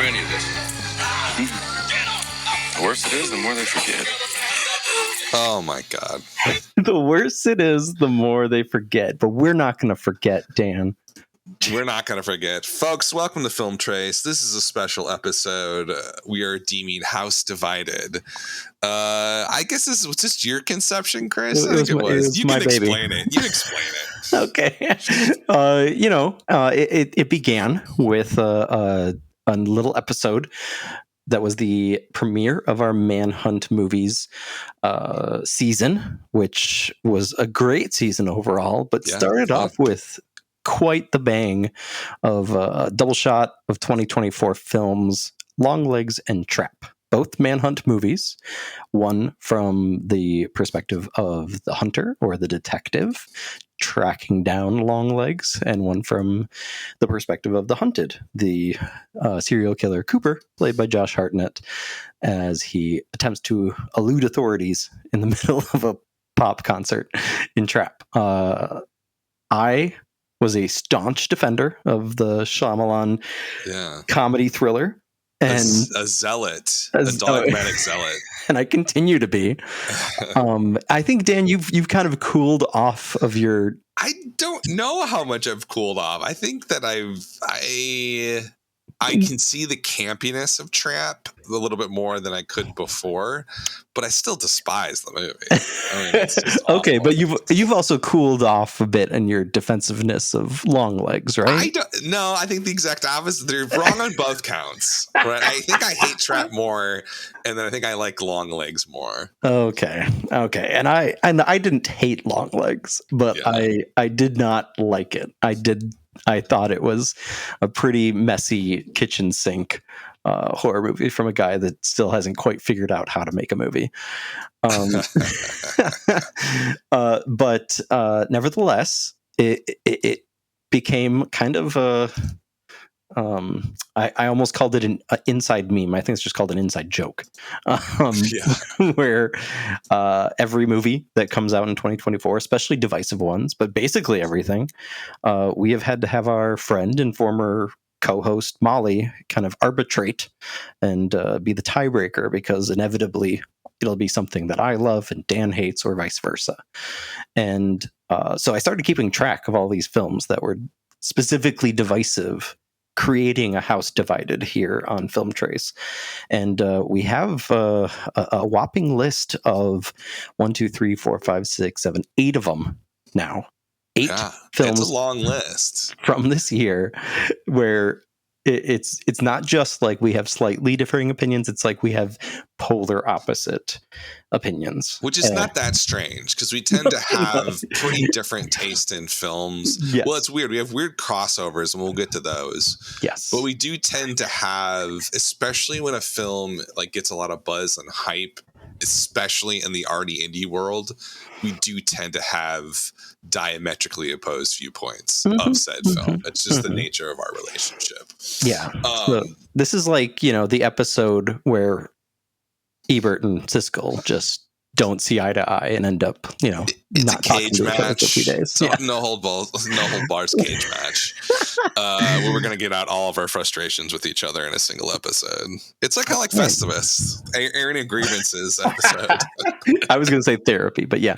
any of this. The worse it is, the more they forget. Oh my God. The worse it is, the more they forget. But we're not going to forget, Dan. We're not going to forget. Folks, welcome to Film Trace. This is a special episode. We are deeming House Divided. I guess this was just your conception, Chris. I think it was. You can explain it. You explain it. Okay. It began with a little episode that was the premiere of our Manhunt movies season, which was a great season overall, but started off with quite the bang of a double shot of 2024 films, Longlegs and Trap. Both Manhunt movies, one from the perspective of the hunter or the detective tracking down Longlegs, and one from the perspective of the hunted, the serial killer Cooper, played by Josh Hartnett, as he attempts to elude authorities in the middle of a pop concert in Trap. I was a staunch defender of the Shyamalan comedy thriller. And a zealot, a dogmatic zealot. And I continue to be. I think, Dan, you've kind of cooled off of your... I don't know how much I've cooled off. I think that I can see the campiness of Trap a little bit more than I could before, but I still despise the movie. I mean, it's just okay, awful. but you've also cooled off a bit in your defensiveness of Longlegs, right? I think the exact opposite. They're wrong on both counts. Right? I think I hate Trap more, and then I think I like Longlegs more. Okay, and I didn't hate Longlegs, but I did not like it. I thought it was a pretty messy kitchen sink horror movie from a guy that still hasn't quite figured out how to make a movie. But nevertheless, it became kind of a... I almost called it an inside meme. I think it's just called an inside joke. Where every movie that comes out in 2024, especially divisive ones, but basically everything, we have had to have our friend and former co-host Molly kind of arbitrate and be the tiebreaker, because inevitably it'll be something that I love and Dan hates, or vice versa. And so I started keeping track of all these films that were specifically divisive, creating a house divided here on Film Trace. And we have a whopping list of 8 of them now. 8 films. It's a long list from this year, where it's not just like we have slightly differing opinions. It's like we have polar opposite opinions, which is not that strange, because we tend to have pretty different taste in films. Yes. Well, it's weird. We have weird crossovers, and we'll get to those. Yes, but we do tend to have, especially when a film like gets a lot of buzz and hype, especially in the arty indie world, we do tend to have diametrically opposed viewpoints of said film. It's just the nature of our relationship. Yeah. So this is like, the episode where Ebert and Siskel just don't see eye to eye and end up, it's not a cage match. For a few days. So no hold bars cage match. Where we're gonna get out all of our frustrations with each other in a single episode. It's like kind of like Festivus, airing of grievances episode. I was gonna say therapy, but yeah.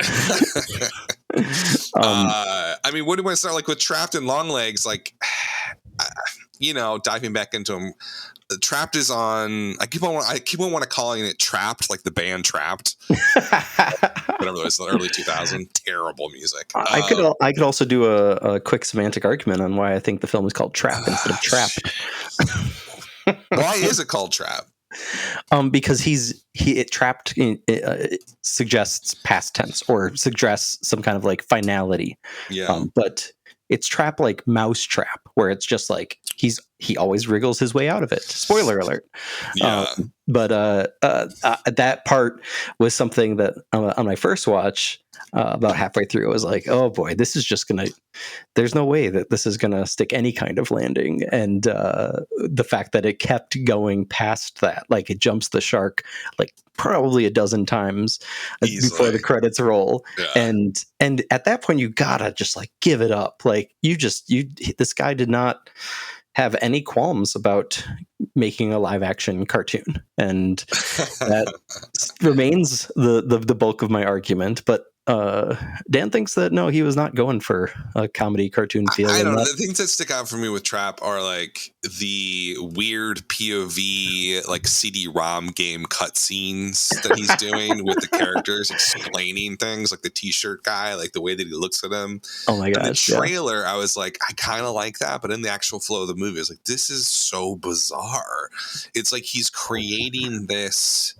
I mean, what do we want to start like with Trapped and Longlegs? Like, diving back into them. Trapped is on. I keep on want to calling it Trapped, like the band Trapped. Whatever it was, the early 2000s. Terrible music. I could also do a quick semantic argument on why I think the film is called Trap instead of Trapped. Why is it called Trap? Because it trapped suggests past tense, or suggests some kind of like finality. Yeah. But it's trap like mouse trap, where it's just like he always wriggles his way out of it. Spoiler alert. Yeah. But that part was something that on my first watch, about halfway through, I was like, oh boy, this is just there's no way that this is gonna stick any kind of landing. And the fact that it kept going past that, like it jumps the shark like probably a dozen times before the credits roll. Yeah. And at that point you gotta just like give it up. Like this guy did not have any qualms about making a live action cartoon, and that remains the bulk of my argument. But Dan thinks that no, he was not going for a comedy cartoon feel. I don't know. That. The things that stick out for me with Trap are like the weird POV, like CD-ROM game cutscenes that he's doing with the characters explaining things, like the T-shirt guy, like the way that he looks at him. Oh my gosh! In the trailer, I was like, I kind of like that, but in the actual flow of the movie, I was like, this is so bizarre. It's like he's creating this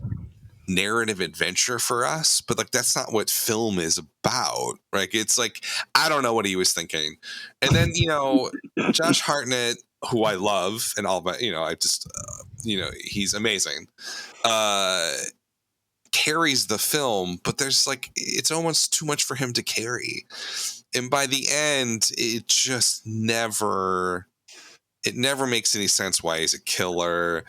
narrative adventure for us, but like that's not what film is about. Like it's like I don't know what he was thinking. And then Josh Hartnett, who I love and all, but I just he's amazing. Carries the film, but there's like it's almost too much for him to carry. And by the end, it never makes any sense why he's a killer.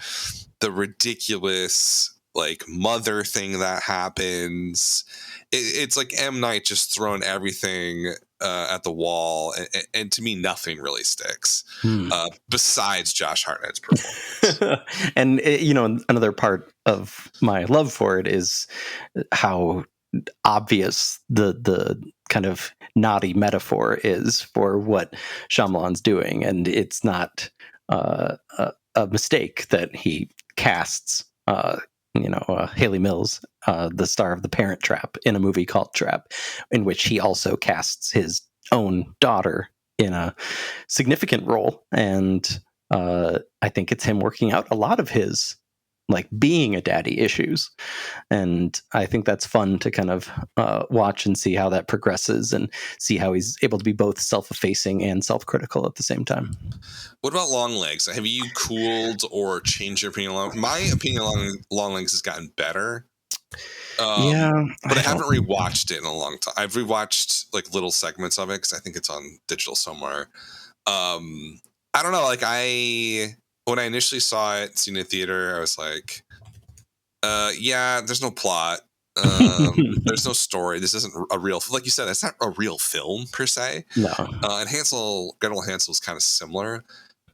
The ridiculous like mother thing that happens, it's like M. Night just throwing everything at the wall, and to me nothing really sticks besides Josh Hartnett's performance. And another part of my love for it is how obvious the kind of naughty metaphor is for what Shyamalan's doing, and it's not a mistake that he casts Haley Mills, the star of The Parent Trap, in a movie called Trap, in which he also casts his own daughter in a significant role. And I think it's him working out a lot of his like being a daddy issues. And I think that's fun to kind of watch and see how that progresses and see how he's able to be both self-effacing and self-critical at the same time. What about Longlegs? Have you cooled or changed your opinion on? My opinion on Longlegs has gotten better. Yeah, but I haven't rewatched it in a long time. I've rewatched like little segments of it because I think it's on digital somewhere. I don't know. Like when I initially saw it, seen it in theater, I was like, yeah, there's no plot. There's no story. This isn't a real, like you said, it's not a real film per se. No. And Gretel Hansel is kind of similar,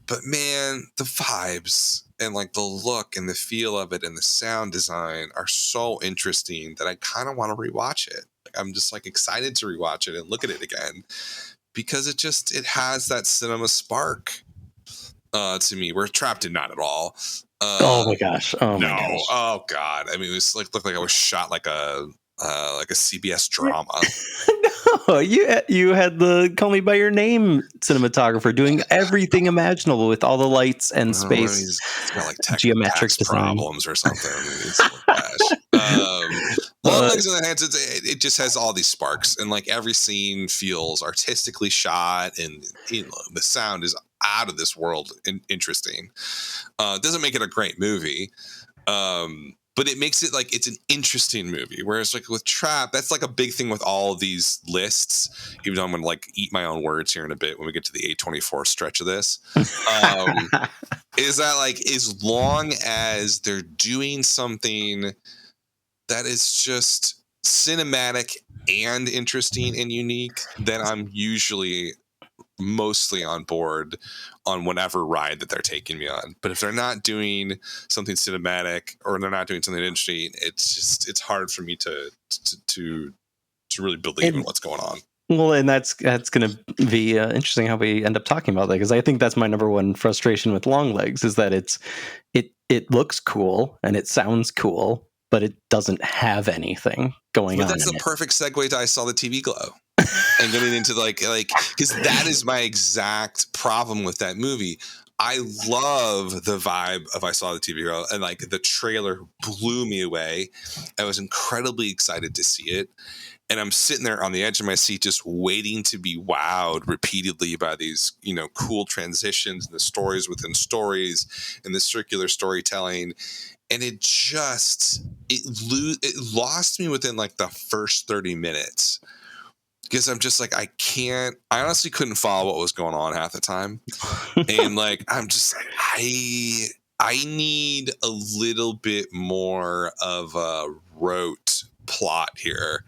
but man, the vibes and like the look and the feel of it and the sound design are so interesting that I kind of want to rewatch it. Like, I'm just like excited to rewatch it and look at it again because it has that cinema spark to me, where Trap did not at all. Oh my gosh! Oh no! My gosh. Oh god! I mean, it was like looked like I was shot like a CBS drama. No, you had the Call Me by Your Name cinematographer doing everything imaginable with all the lights and space. He's got like geometric problems or something. Longlegs in the hands, it just has all these sparks, and like every scene feels artistically shot, and the sound is out of this world and interesting. Doesn't make it a great movie, but it makes it like it's an interesting movie. Whereas like with Trap, that's like a big thing with all these lists, even though I'm gonna like eat my own words here in a bit when we get to the A24 stretch of this. Is that like as long as they're doing something that is just cinematic and interesting and unique, then I'm usually mostly on board on whatever ride that they're taking me on. But if they're not doing something cinematic or they're not doing something interesting, it's hard for me to really believe in what's going on. Well, and that's going to be interesting how we end up talking about that, because I think that's my number one frustration with Longlegs is that it looks cool and it sounds cool, but it doesn't have anything going on. But that's the perfect segue to I Saw the TV Glow. And getting into like because that is my exact problem with that movie. I love the vibe of I Saw the TV Glow, and like the trailer blew me away. I was incredibly excited to see it, and I'm sitting there on the edge of my seat just waiting to be wowed repeatedly by these cool transitions and the stories within stories and the circular storytelling. And it lost me within like the first 30 minutes. Because I'm just like, I honestly couldn't follow what was going on half the time. And like, I'm just like, I need a little bit more of a rote plot here.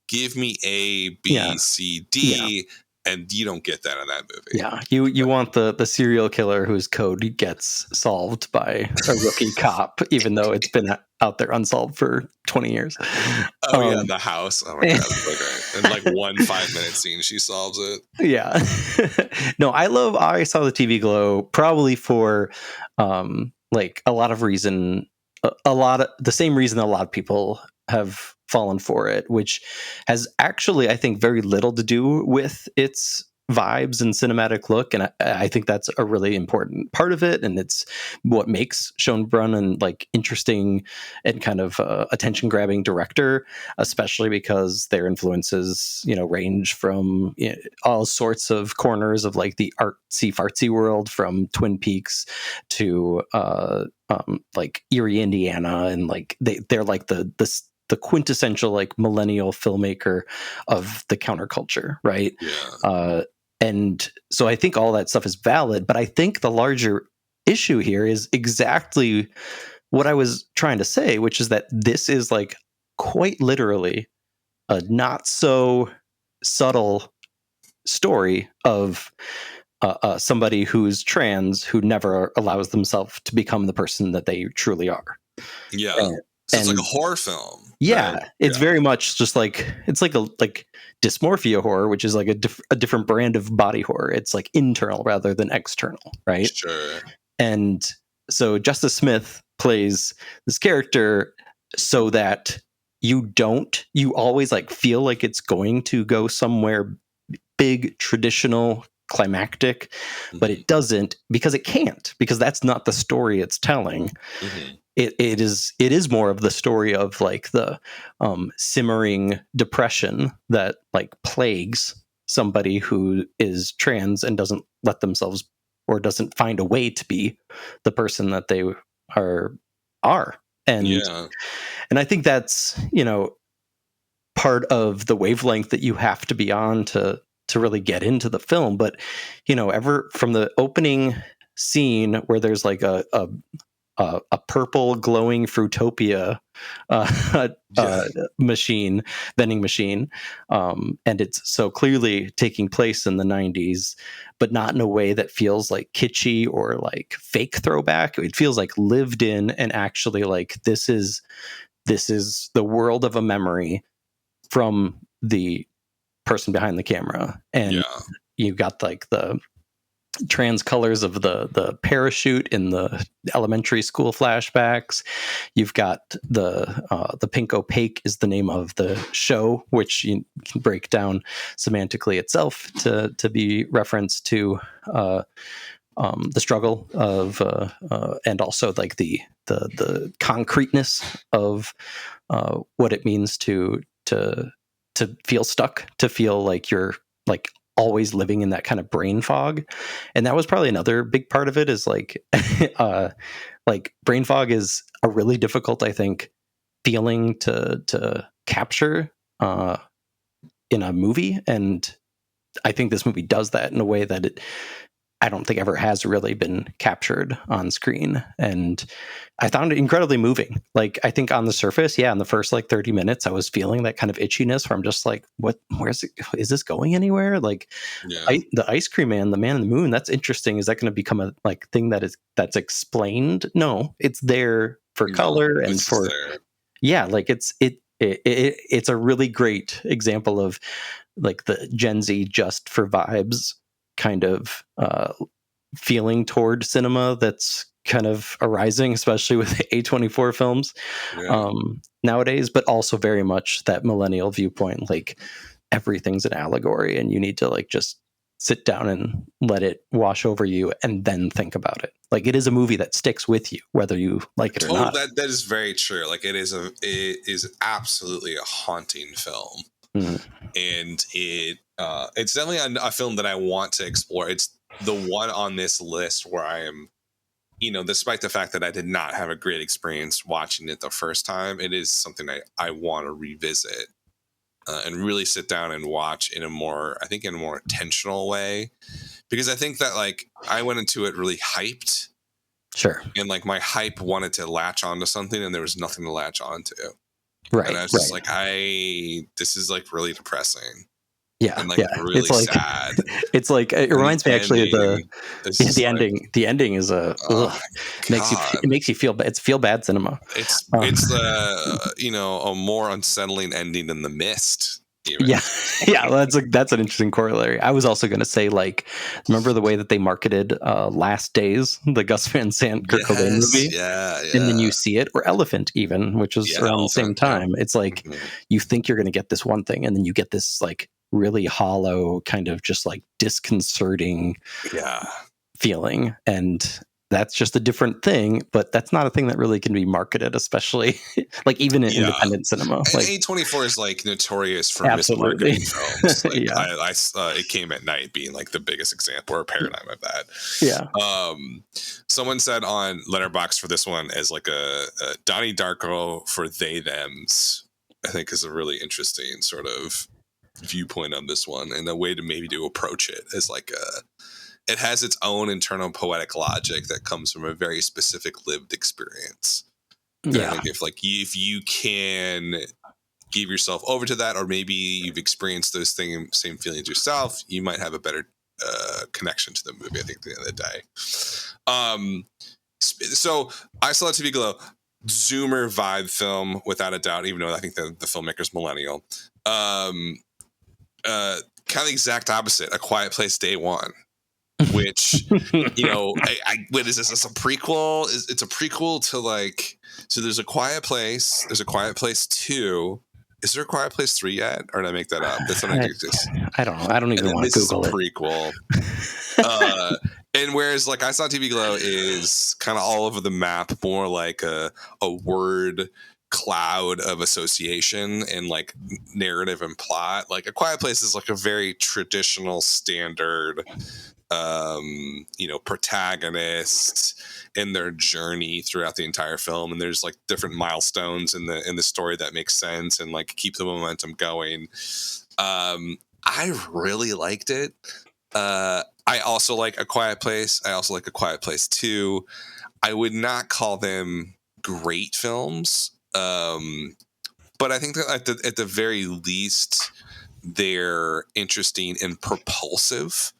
Give me A, B, C, D. And you don't get that in that movie. Yeah, you want the serial killer whose code gets solved by a rookie cop, even though it's been out there unsolved for 20 years. Oh yeah, the house. Oh my god, it's so great. In like 1 5-minute scene, she solves it. Yeah. No, I saw the TV Glow probably for like a lot of reason, a lot of the same reason a lot of people have fallen for it, which has actually, I think, very little to do with its vibes and cinematic look, and I think that's a really important part of it, and it's what makes Schoenbrunn and like interesting and kind of attention grabbing director, especially because their influences, you know, range from, you know, all sorts of corners of like the artsy fartsy world, from Twin Peaks to like Erie, Indiana, and like they're like the quintessential like millennial filmmaker of the counterculture, right? Yeah. And so I think all that stuff is valid, but I think the larger issue here is exactly what I was trying to say, which is that this is like quite literally a not so subtle story of somebody who's trans who never allows themselves to become the person that they truly are. Yeah. So it's like a horror film. Yeah, it's very much just like, it's like a dysmorphia horror, which is like a different brand of body horror. It's like internal rather than external, right? Sure. And so Justice Smith plays this character so that you always like feel like it's going to go somewhere big, traditional, climactic, but it doesn't, because it can't, because that's not the story it's telling. Mm-hmm. It is more of the story of like the simmering depression that like plagues somebody who is trans and doesn't let themselves, or doesn't find a way to be the person that they are. And I think that's, you know, part of the wavelength that you have to be on to really get into the film. But, you know, ever from the opening scene where there's like a purple glowing Fruitopia vending machine, and it's so clearly taking place in the 90s, but not in a way that feels like kitschy or like fake throwback. It feels like lived in, and actually like this is the world of a memory from the person behind the camera. And you've got like the trans colors of the parachute in the elementary school flashbacks. You've got the pink opaque is the name of the show, which you can break down semantically itself to be referenced to the struggle of and also like the concreteness of what it means to feel stuck, to feel like you're like always living in that kind of brain fog. And that was probably another big part of it, is like like brain fog is a really difficult, I think, feeling to capture in a movie, and I think this movie does that in a way that I don't think ever has really been captured on screen. And I found it incredibly moving. Like, I think on the surface, in the first like 30 minutes, I was feeling that kind of itchiness where I'm just like, where's it? Is this going anywhere? Like the ice cream man, the man in the moon, that's interesting. Is that going to become a like thing that's explained? No, it's there for color and for, like it's a really great example of like the Gen Z just for vibes kind of feeling toward cinema that's kind of arising, especially with A24 films nowadays, but also very much that millennial viewpoint, like everything's an allegory and you need to like just sit down and let it wash over you and then think about it. Like, it is a movie that sticks with you whether you like it or not. That is very true. Like, it is absolutely a haunting film. And it's definitely a film that I want to explore. It's the one on this list where I am, you know, despite the fact that I did not have a great experience watching it the first time, it is something I want to revisit and really sit down and watch in a more intentional way, because I think that like I went into it really hyped. Sure. And like my hype wanted to latch onto something and there was nothing to latch onto. Right. And I was just like, this is like really depressing. Yeah, and like yeah. really sad. It's like it And reminds me actually of the like, ending. The ending is oh my God. it makes you feel bad. It's feel bad cinema. It's Uh, a more unsettling ending than The Mist. Even. Yeah, yeah. That's an interesting corollary. I was also going to say, like, remember the way that they marketed Last Days, the Gus Van Sant Kurt Cobain movie, yeah, and then you see it, or Elephant, even, which was around the same Elephant, time. It's like Mhm. you think you're going to get this one thing, and then you get this like really hollow, kind of just like disconcerting Yeah. feeling, and that's just a different thing, but that's not a thing that really can be marketed, especially like even in independent cinema. Like A24 is like notorious for absolutely mismarketing films. Like yeah. It Came at Night being like the biggest example or paradigm of that. Yeah. Someone said on Letterboxd for this one as like a Donnie Darko for they thems, I think is a really interesting sort of viewpoint on this one, and a way to maybe to approach it is like it has its own internal poetic logic that comes from a very specific lived experience. And I think if you can give yourself over to that, or maybe you've experienced those same feelings yourself, you might have a better connection to the movie, I think, at the end of the day. So I saw TV Glow, Zoomer vibe film, without a doubt, even though I think the filmmaker's millennial. Kind of the exact opposite, A Quiet Place Day One. Which, what is this? It's a prequel. It's a prequel to like. So there's A Quiet Place. There's A Quiet Place 2. Is there A Quiet Place 3 yet, or did I make that up? That's not exist. I don't know. I don't even want to Google it. Prequel. And whereas like I Saw TV Glow is kind of all over the map, more like a word cloud of association and like narrative and plot. Like A Quiet Place is like a very traditional standard protagonist and their journey throughout the entire film, and there's like different milestones in the story that makes sense and like keep the momentum going. I really liked it. I also like A Quiet Place. I also like A Quiet Place 2. I would not call them great films, but I think that at the very least they're interesting and propulsive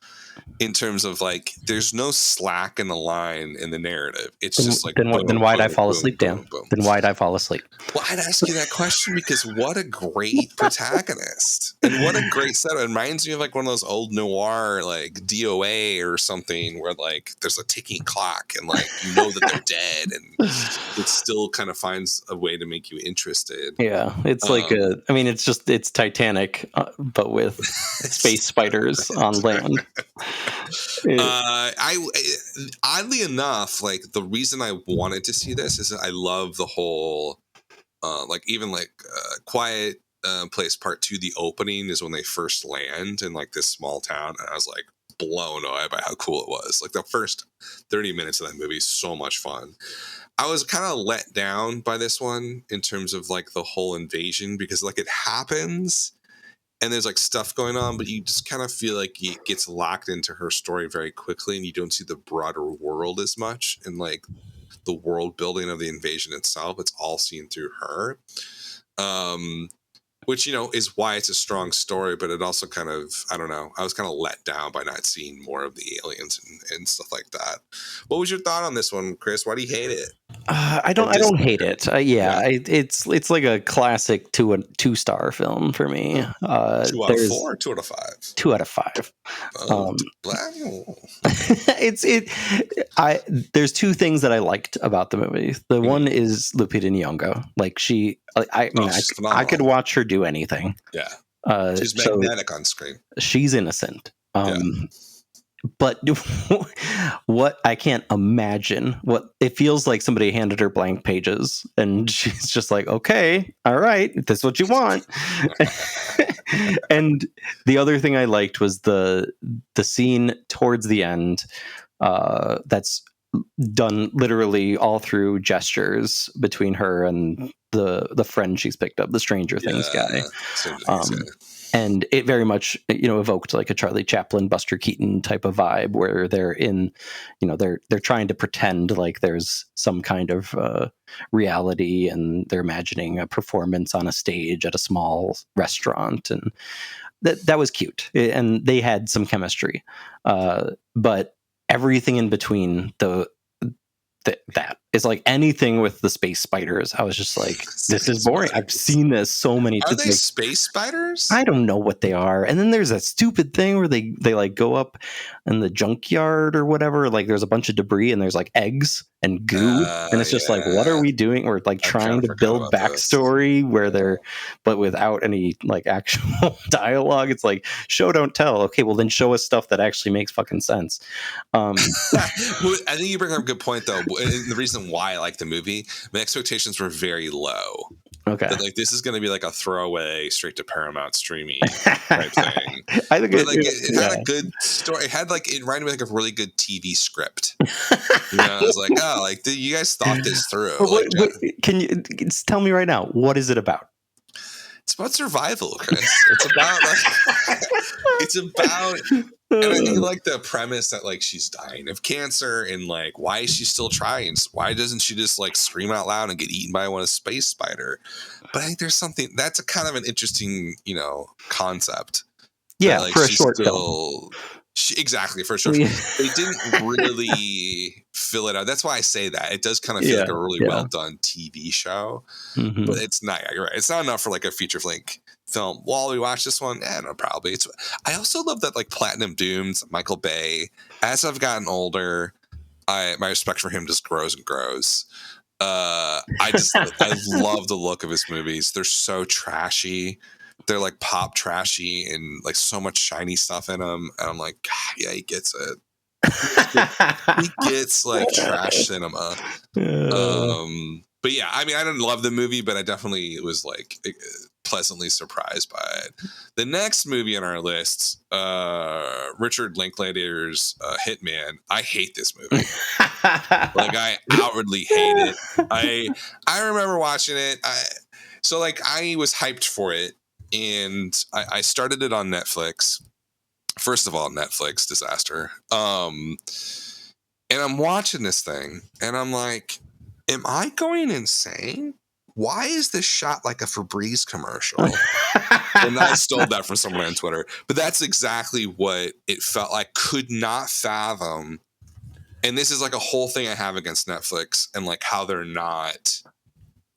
in terms of like there's no slack in the line in the narrative. It's just like then why'd I fall asleep, Dan? Boom. Then why'd I fall asleep? Well, I'd ask you that question because what a great protagonist and what a great setup. It reminds me of like one of those old noir like DOA or something where like there's a ticking clock and like you know that they're dead, and it still kind of finds a way to make you interested. Yeah, it's like it's Titanic, but with space spiders on land. Oddly enough, like the reason I wanted to see this is that I love the whole Quiet Place Part 2. The opening is when they first land in like this small town, and I was like blown away by how cool it was. Like the first 30 minutes of that movie is so much fun. I was kind of let down by this one in terms of like the whole invasion, because like it happens and there's like stuff going on, but you just kind of feel like it gets locked into her story very quickly, and you don't see the broader world as much, and like the world building of the invasion itself. It's all seen through her, which is why it's a strong story. But it also kind of, I don't know, I was kind of let down by not seeing more of the aliens and stuff like that. What was your thought on this one, Chris? Why do you hate it? I don't hate it. It's like a classic 2-star film for me. 2 out of 4, 2 out of 5. 2 out of 5. There's two things that I liked about the movie. The one is Lupita Nyong'o. Like I could watch her do anything. Yeah, she's magnetic on screen. She's innocent. But what I can't imagine what it feels like. Somebody handed her blank pages and she's just like, okay, all right, if that's what you want. And the other thing I liked was the scene towards the end that's done literally all through gestures between her and the friend she's picked up, the Stranger Things guy. And it very much, evoked like a Charlie Chaplin, Buster Keaton type of vibe, where they're in, they're trying to pretend like there's some kind of reality, and they're imagining a performance on a stage at a small restaurant. And that was cute, and they had some chemistry. But everything in between that is like anything with the space spiders. I was just like, this is boring. Spiders. I've seen this so many Are times. they Like, space spiders? I don't know what they are. And then there's that stupid thing where they like go up in the junkyard or whatever. Like there's a bunch of debris and there's like eggs and goo. And it's just like, what are we doing? We're like trying to build backstory where they're, but without any like actual dialogue. It's like, show, don't tell. Okay, well then show us stuff that actually makes fucking sense. Well, I think you bring up a good point though. And the reason why I like the movie, my expectations were very low. Okay. But like this is going to be like a throwaway straight to Paramount streaming type thing. I think it had a good story. It reminded me like a really good TV script. I was like, oh, like you guys thought this through. Can you tell me right now, what is it about? It's about survival, Chris. It's about and I think like the premise that like she's dying of cancer and like why is she still trying? Why doesn't she just like scream out loud and get eaten by a space spider? But I think there's something that's a kind of an interesting, concept. Yeah, like, for a short film. Exactly, for a short film. They didn't really fill it out. That's why I say that. It does kind of feel like a really well done TV show. Mm-hmm. But it's not, you're right. It's not enough for like a feature length film. While we watch this one, no, probably. I also love that like Platinum Dunes, Michael Bay. As I've gotten older, my respect for him just grows and grows. I love the look of his movies. They're so trashy. They're like pop trashy and like so much shiny stuff in them. And I'm like, God, yeah, he gets it. He gets like trash cinema. But yeah, I mean, I didn't love the movie, but I definitely was like pleasantly surprised by it. The next movie on our list, Richard Linklater's Hitman. I hate this movie. Like I outwardly hate it. I remember watching it. I was hyped for it. And I started it on Netflix. First of all, Netflix disaster. And I'm watching this thing, and I'm like, am I going insane? Why is this shot like a Febreze commercial? And I stole that from someone on Twitter. But that's exactly what it felt like. Could not fathom. And this is like a whole thing I have against Netflix and like how they're not...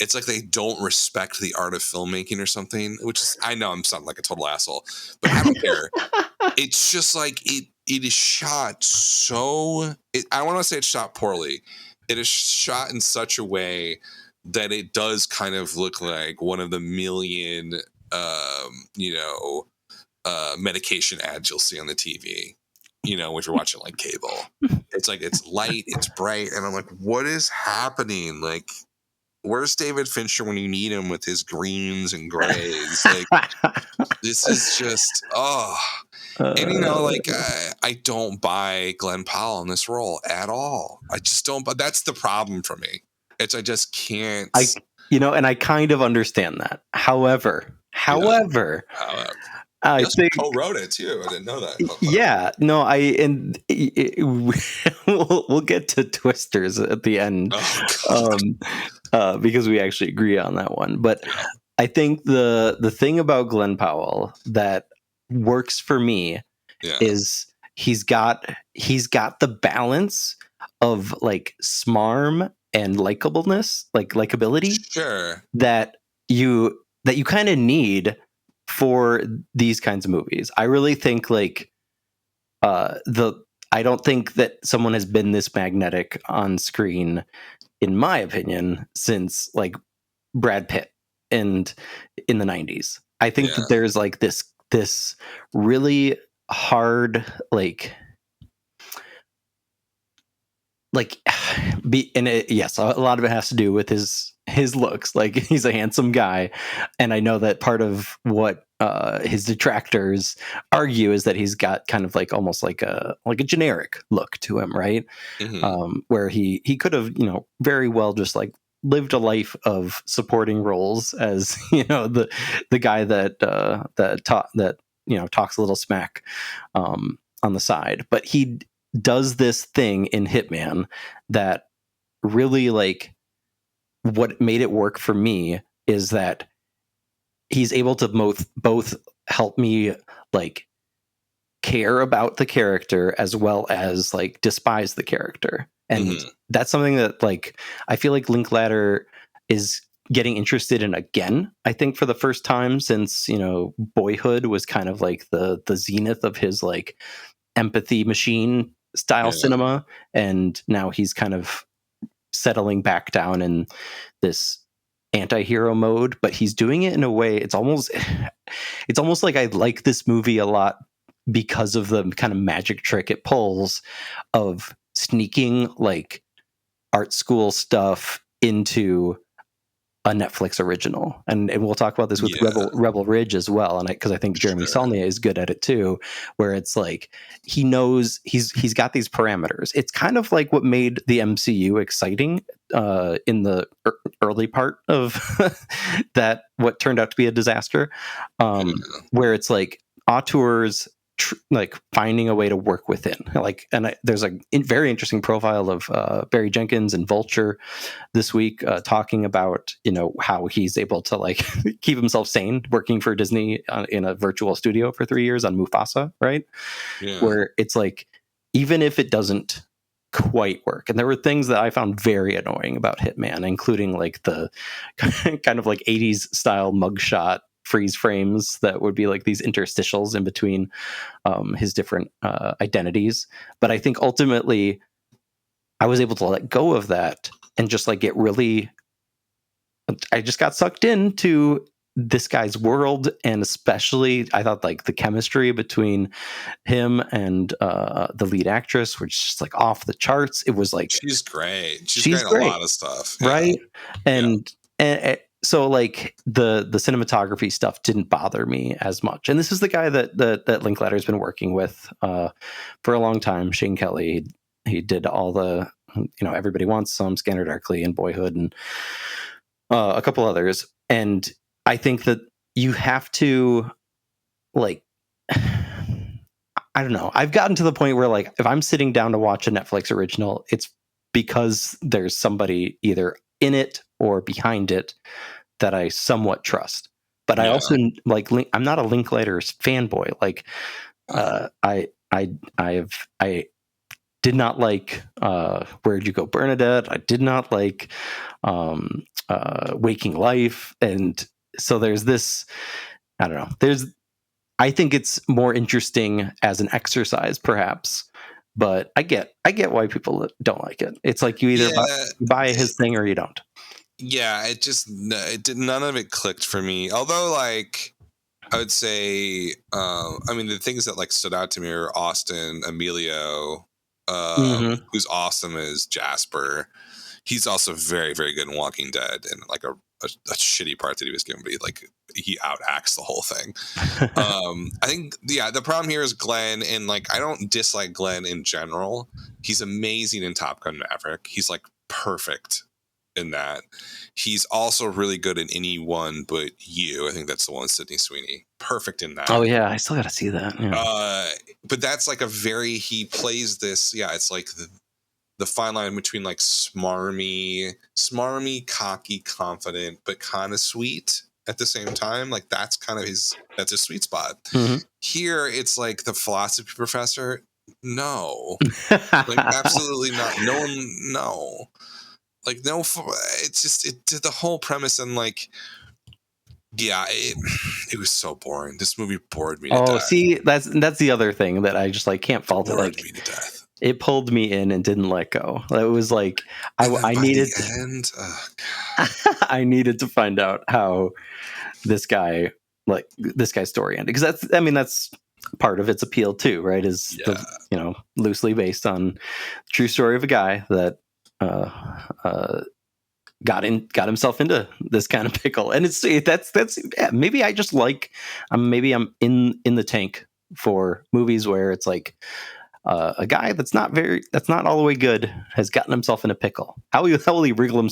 It's like they don't respect the art of filmmaking or something, which is, I know I'm sounding like a total asshole, but I don't care. It's just like it is shot so, I want to say it's shot poorly. It is shot in such a way that it does kind of look like one of the million, medication ads you'll see on the TV, if you're watching like cable. It's like, it's light, it's bright. And I'm like, what is happening? Like, where's David Fincher when you need him with his greens and grays? Like, this is just, and I don't buy Glenn Powell in this role at all. I just don't. But that's the problem for me. I just can't. And I kind of understand that. However, I think co-wrote it too. I didn't know that. Yeah, no, we'll get to Twisters at the end, because we actually agree on that one. But I think the thing about Glenn Powell that works for me is he's got the balance of like smarm and likableness, like likability, that you kind of need for these kinds of movies. I really think like I don't think that someone has been this magnetic on screen, in my opinion, since like Brad Pitt and in the 90s. I think that there's like this really hard yes, a lot of it has to do with his looks. Like, he's a handsome guy, and I know that part of what his detractors argue is that he's got kind of like almost like a generic look to him, right? Mm-hmm. Where he could have very well just like lived a life of supporting roles as the guy that talks a little smack on the side, but he does this thing in Hitman that really, like, what made it work for me is that he's able to both help me like care about the character as well as like despise the character. And that's something that like I feel like Linklater is getting interested in again. I think for the first time since, you know, Boyhood was kind of like the zenith of his like empathy machine style cinema, and now he's kind of settling back down in this anti-hero mode, but he's doing it in a way it's almost like I like this movie a lot because of the kind of magic trick it pulls of sneaking like art school stuff into a Netflix original, and we'll talk about this with Rebel Ridge as well, and because I think Jeremy Saulnier is good at it too, where it's like he knows he's got these parameters. It's kind of like what made the MCU exciting in the early part of that what turned out to be a disaster, where it's like auteurs like finding a way to work within, like, and there's a very interesting profile of Barry Jenkins in Vulture this week talking about, you know, how he's able to like keep himself sane working for Disney in a virtual studio for 3 years on Mufasa, right? Where it's like, even if it doesn't quite work, and there were things that I found very annoying about Hitman, including like the kind of like 80s style mugshot freeze frames that would be like these interstitials in between his different identities. But I think ultimately I was able to let go of that and just like I just got sucked into this guy's world. And especially I thought like the chemistry between him and the lead actress, which is just like off the charts. It was like, she's great. She's great in a lot of stuff. Right. And so like the cinematography stuff didn't bother me as much. And this is the guy that Linklater has been working with for a long time. Shane Kelly, he did all the, you know, Everybody Wants Some, Scanner Darkly, and Boyhood, and a couple others. And I think that you have to like, I don't know. I've gotten to the point where like, if I'm sitting down to watch a Netflix original, it's because there's somebody either in it or behind it that I somewhat trust. But I also like, I'm not a Linklater fanboy. Like I did not like Where'd You Go, Bernadette? I did not like Waking Life. And so there's this, I don't know, I think it's more interesting as an exercise perhaps, but I get why people don't like it. It's like you either buy his thing or you don't. Yeah, none of it clicked for me. Although, like, I would say, I mean, the things that like stood out to me are Austin Emilio, who's awesome as Jasper. He's also very, very good in Walking Dead, and like a shitty part that he was given, but he out acts the whole thing. I think the problem here is Glenn, and like I don't dislike Glenn in general. He's amazing in Top Gun Maverick. He's like perfect in that. He's also really good in Anyone But You. I think that's the one with Sydney Sweeney. Perfect in that. Oh yeah, I still got to see that. Yeah. But that's like he plays this. Yeah, it's like the fine line between like smarmy, cocky, confident, but kind of sweet at the same time. Like that's his sweet spot. Here, it's like the philosophy professor. No, like absolutely not. No. Like no, it's just the whole premise, and like, yeah, it was so boring. This movie bored me to death. See, that's the other thing that I just like can't fault it. Like, me to death. It pulled me in and didn't let go. It was like I needed I needed to find out how this guy's story ended, because that's part of its appeal too, right? Is loosely based on true story of a guy that got himself into this kind of pickle. And maybe I just like maybe I'm in the tank for movies where it's like a guy that's not all the way good has gotten himself in a pickle. How will he wriggle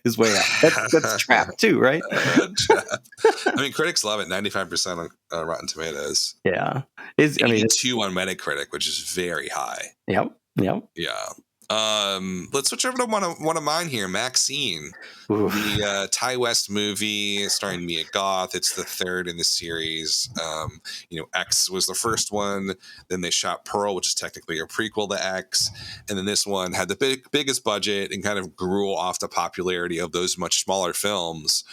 his way out? That's Trap too, right? I mean, critics love it. 95% on Rotten Tomatoes. Yeah, 82 on Metacritic, which is very high. Yep. Yeah. Let's switch over to one of mine here, Maxxxine. Oof. The Ty West movie starring Mia Goth. It's the third in the series. X was the first one. Then they shot Pearl, which is technically a prequel to X. And then this one had the biggest budget and kind of grew off the popularity of those much smaller films.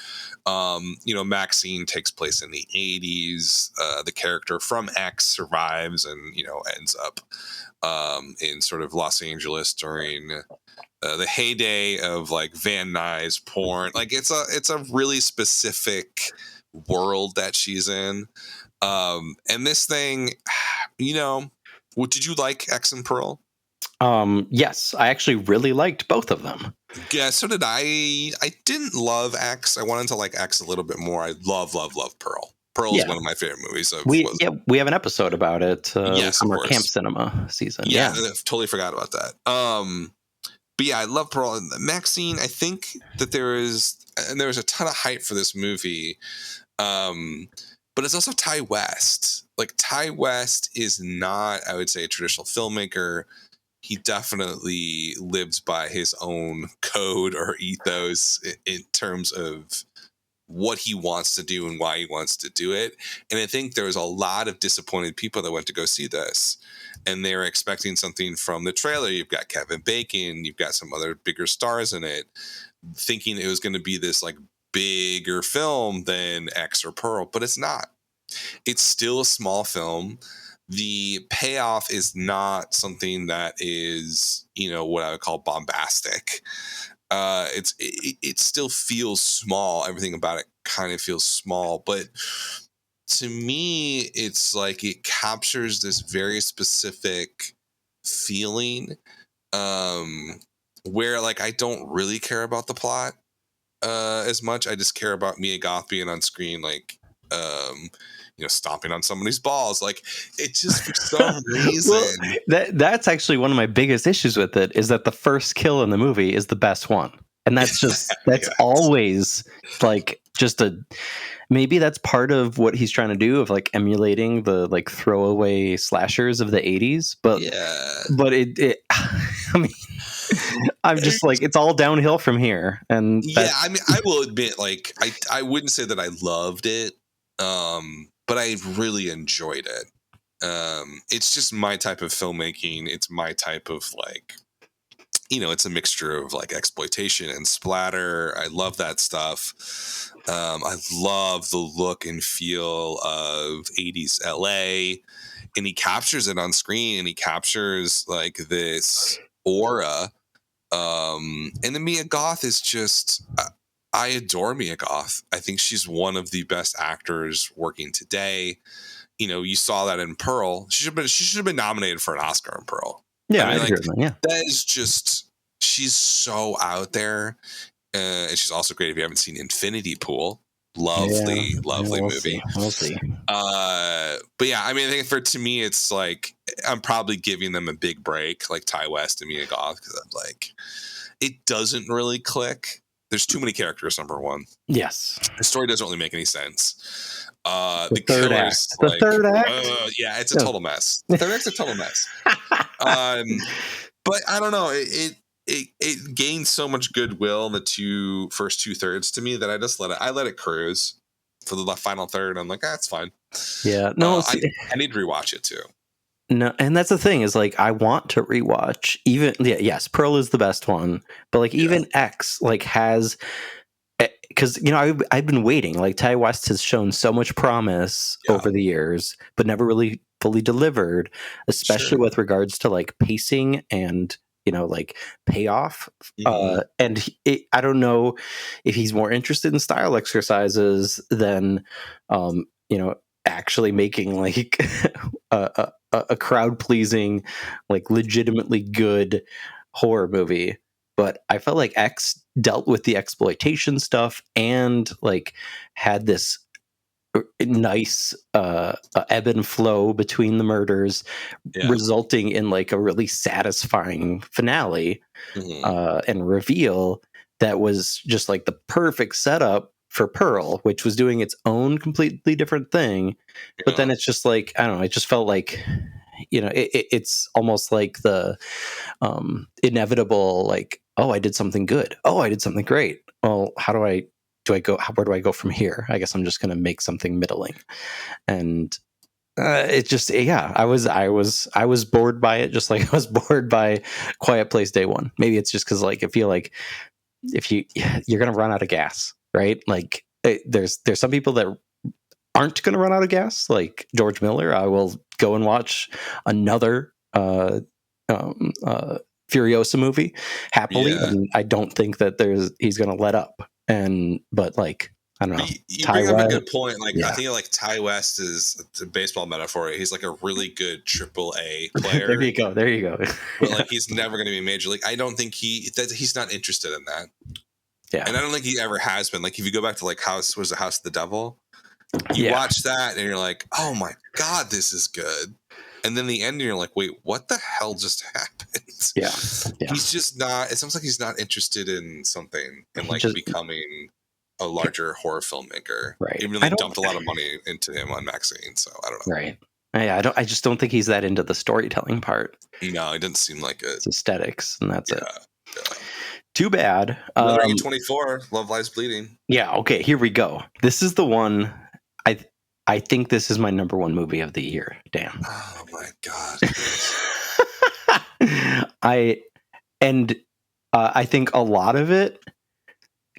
Maxxxine takes place in the 80s. The character from X survives and, ends up in sort of Los Angeles during the heyday of like Van Nuys porn. Like it's a really specific world that she's in. And this thing, did you like X and Pearl? Yes, I actually really liked both of them. Yeah, so did I. I didn't love X. I wanted to like X a little bit more. I love Pearl. Pearl is one of my favorite movies. We have an episode about it. Yes, from our Camp Cinema season. Yeah, I totally forgot about that. But yeah, I love Pearl. And Maxxxine, I think that there was a ton of hype for this movie. But it's also Ty West. Like Ty West is not, I would say, a traditional filmmaker. He definitely lives by his own code or ethos in terms of what he wants to do and why he wants to do it. And I think there was a lot of disappointed people that went to go see this, and they were expecting something from the trailer. You've got Kevin Bacon, you've got some other bigger stars in it, thinking it was going to be this like bigger film than X or Pearl, but it's not. It's still a small film. The payoff is not something that is, what I would call bombastic. It still feels small. Everything about it kind of feels small, but to me, it's like it captures this very specific feeling, where like I don't really care about the plot as much. I just care about Mia Goth being on screen, like stomping on somebody's balls. Like it just for some reason. Well, that's actually one of my biggest issues with it, is that the first kill in the movie is the best one. And that's just, that's always like just maybe that's part of what he's trying to do, of like emulating the like throwaway slashers of the 80s. But it I mean, I'm just like, it's all downhill from here. And I mean, I will admit, like, I wouldn't say that I loved it. But I really enjoyed it. It's just my type of filmmaking. It's my type of like, it's a mixture of like exploitation and splatter. I love that stuff. I love the look and feel of 80s LA, and he captures it on screen, and he captures like this aura. And then Mia Goth is just, I adore Mia Goth. I think she's one of the best actors working today. You saw that in Pearl. She should have been nominated for an Oscar in Pearl. Yeah, I mean, agree. Yeah, that is just, she's so out there, and she's also great. If you haven't seen Infinity Pool, lovely movie. We'll see. But yeah, I mean, I think to me, it's like I'm probably giving them a big break, like Ty West and Mia Goth, because I'm like, it doesn't really click. There's too many characters, number one. Yes. The story doesn't really make any sense. The third act. The third act? Yeah, it's a total mess. The third act's a total mess. But I don't know. It gained so much goodwill in the first 2/3 to me that I just let it cruise for the final third. I'm like, it's fine. Yeah. No, I need to rewatch it too. No, and that's the thing, is like I want to rewatch yes, Pearl is the best one, but like even X like has, because I've been waiting. Like Ty West has shown so much promise over the years, but never really fully delivered, especially with regards to like pacing and like payoff. And I don't know if he's more interested in style exercises than actually making like a crowd pleasing, like legitimately good horror movie. But I felt like X dealt with the exploitation stuff and like had this nice ebb and flow between the murders, resulting in like a really satisfying finale and reveal that was just like the perfect setup for Pearl, which was doing its own completely different thing. But then it's just like, I don't know, it just felt like it's almost like the inevitable, like, oh, I did something good. Oh, I did something great. Well, where do I go from here? I guess I'm just going to make something middling. And it just, yeah, I was bored by it, just like I was bored by Quiet Place Day One. Maybe it's just because, like, I feel like if you're gonna run out of gas, right? Like, there's some people that aren't gonna run out of gas, like George Miller. I will go and watch another Furiosa movie happily, and I don't think that he's gonna let up. But like, I don't know. You bring up a good point. Like, I think like Ty West is a baseball metaphor. He's like a really good AAA player. There you go. But like, he's never going to be major league. I don't think he's not interested in that. Yeah, and I don't think he ever has been. Like, if you go back to like House of the Devil, you watch that and you're like, oh my god, this is good. And then the end, you're like, wait, what the hell just happened? Yeah. He's just not. It sounds like he's not interested in something and like becoming a larger horror filmmaker, right? Even though they dumped a lot of money into him on Maxxxine, so I don't know. Right? Yeah, I just don't think he's that into the storytelling part. No, it didn't seem like it. It's aesthetics, and that's it. Yeah. Too bad. Another A24, Love Lies Bleeding. Yeah. Okay. Here we go. This is the one. I think this is my number one movie of the year. Damn. Oh my god. I think a lot of it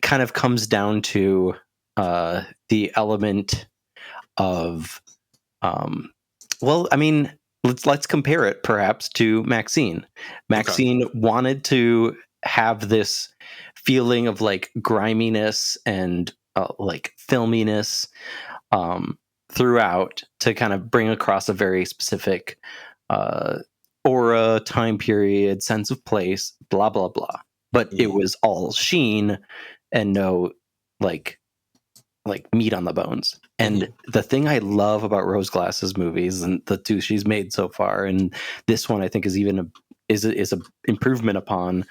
kind of comes down to the element of well, I mean, let's compare it perhaps to Maxxxine. Maxxxine wanted to have this feeling of like griminess and like filminess throughout to kind of bring across a very specific aura, time period, sense of place, blah blah blah. But it was all sheen and no like meat on the bones. And the thing I love about Rose Glass's movies, and the two she's made so far, and this one I think is even is a improvement upon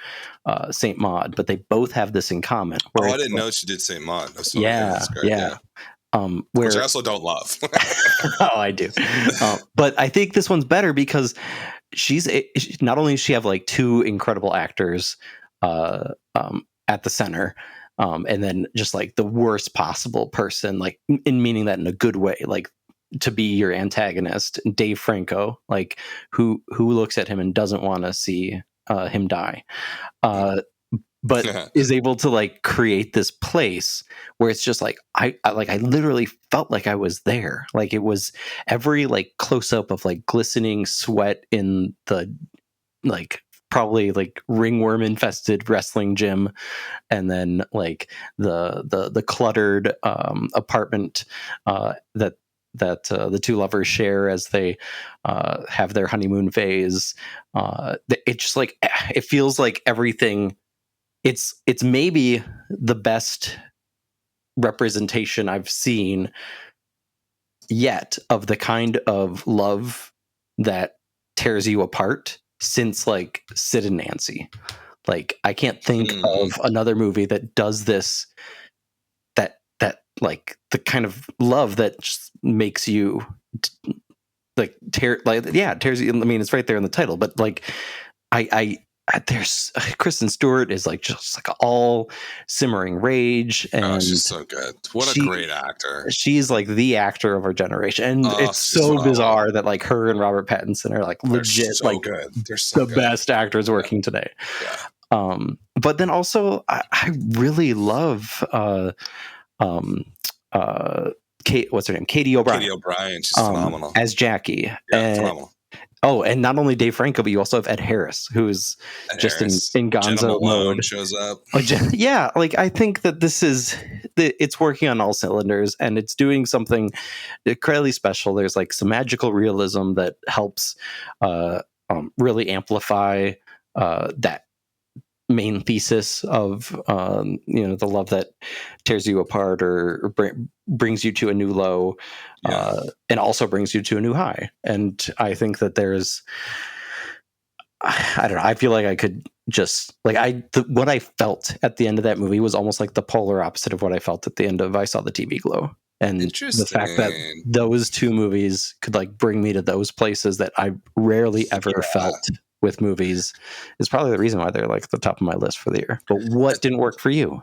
Saint Maud, but they both have this in common. I didn't know she did Saint Maud. Yeah. Which I also don't love. Oh, I do. But I think this one's better because not only does she have like two incredible actors at the center, and then just like the worst possible person, like in meaning that in a good way, like to be your antagonist, Dave Franco, like who looks at him and doesn't want to see him die, but is able to like create this place where it's just like I literally felt like I was there. Like it was every like close up of like glistening sweat in the like probably like ringworm infested wrestling gym, and then like the cluttered apartment that the two lovers share as they have their honeymoon phase. It just like it feels like everything. It's maybe the best representation I've seen yet of the kind of love that tears you apart since like Sid and Nancy. Like I can't think of another movie that does this, that like the kind of love that just makes you tears you. I mean, it's right there in the title, but like there's Kristen Stewart is like just like all simmering rage, and she's so good. What a great actor. She's like the actor of our generation, and it's so bizarre that like her and Robert Pattinson are like legit so like good. They're so the best actors working today. Yeah. But then also I really love Kate, what's her name? Katie O'Brien. Katie O'Brien, she's phenomenal as Jackie. Yeah, phenomenal. Oh, and not only Dave Franco, but you also have Ed Harris, who's just in Gonzo mode. Shows up. Yeah, like I think that it's working on all cylinders, and it's doing something incredibly special. There's like some magical realism that helps really amplify that main thesis of the love that tears you apart or brings you to a new low, and also brings you to a new high. And I think that there's I don't know, I feel like I could just like what I felt at the end of that movie was almost like the polar opposite of what I felt at the end of I Saw the TV Glow. And the fact that Interesting. those two movies could like bring me to those places that I rarely ever felt with movies is probably the reason why they're like at the top of my list for the year. But what didn't work for you?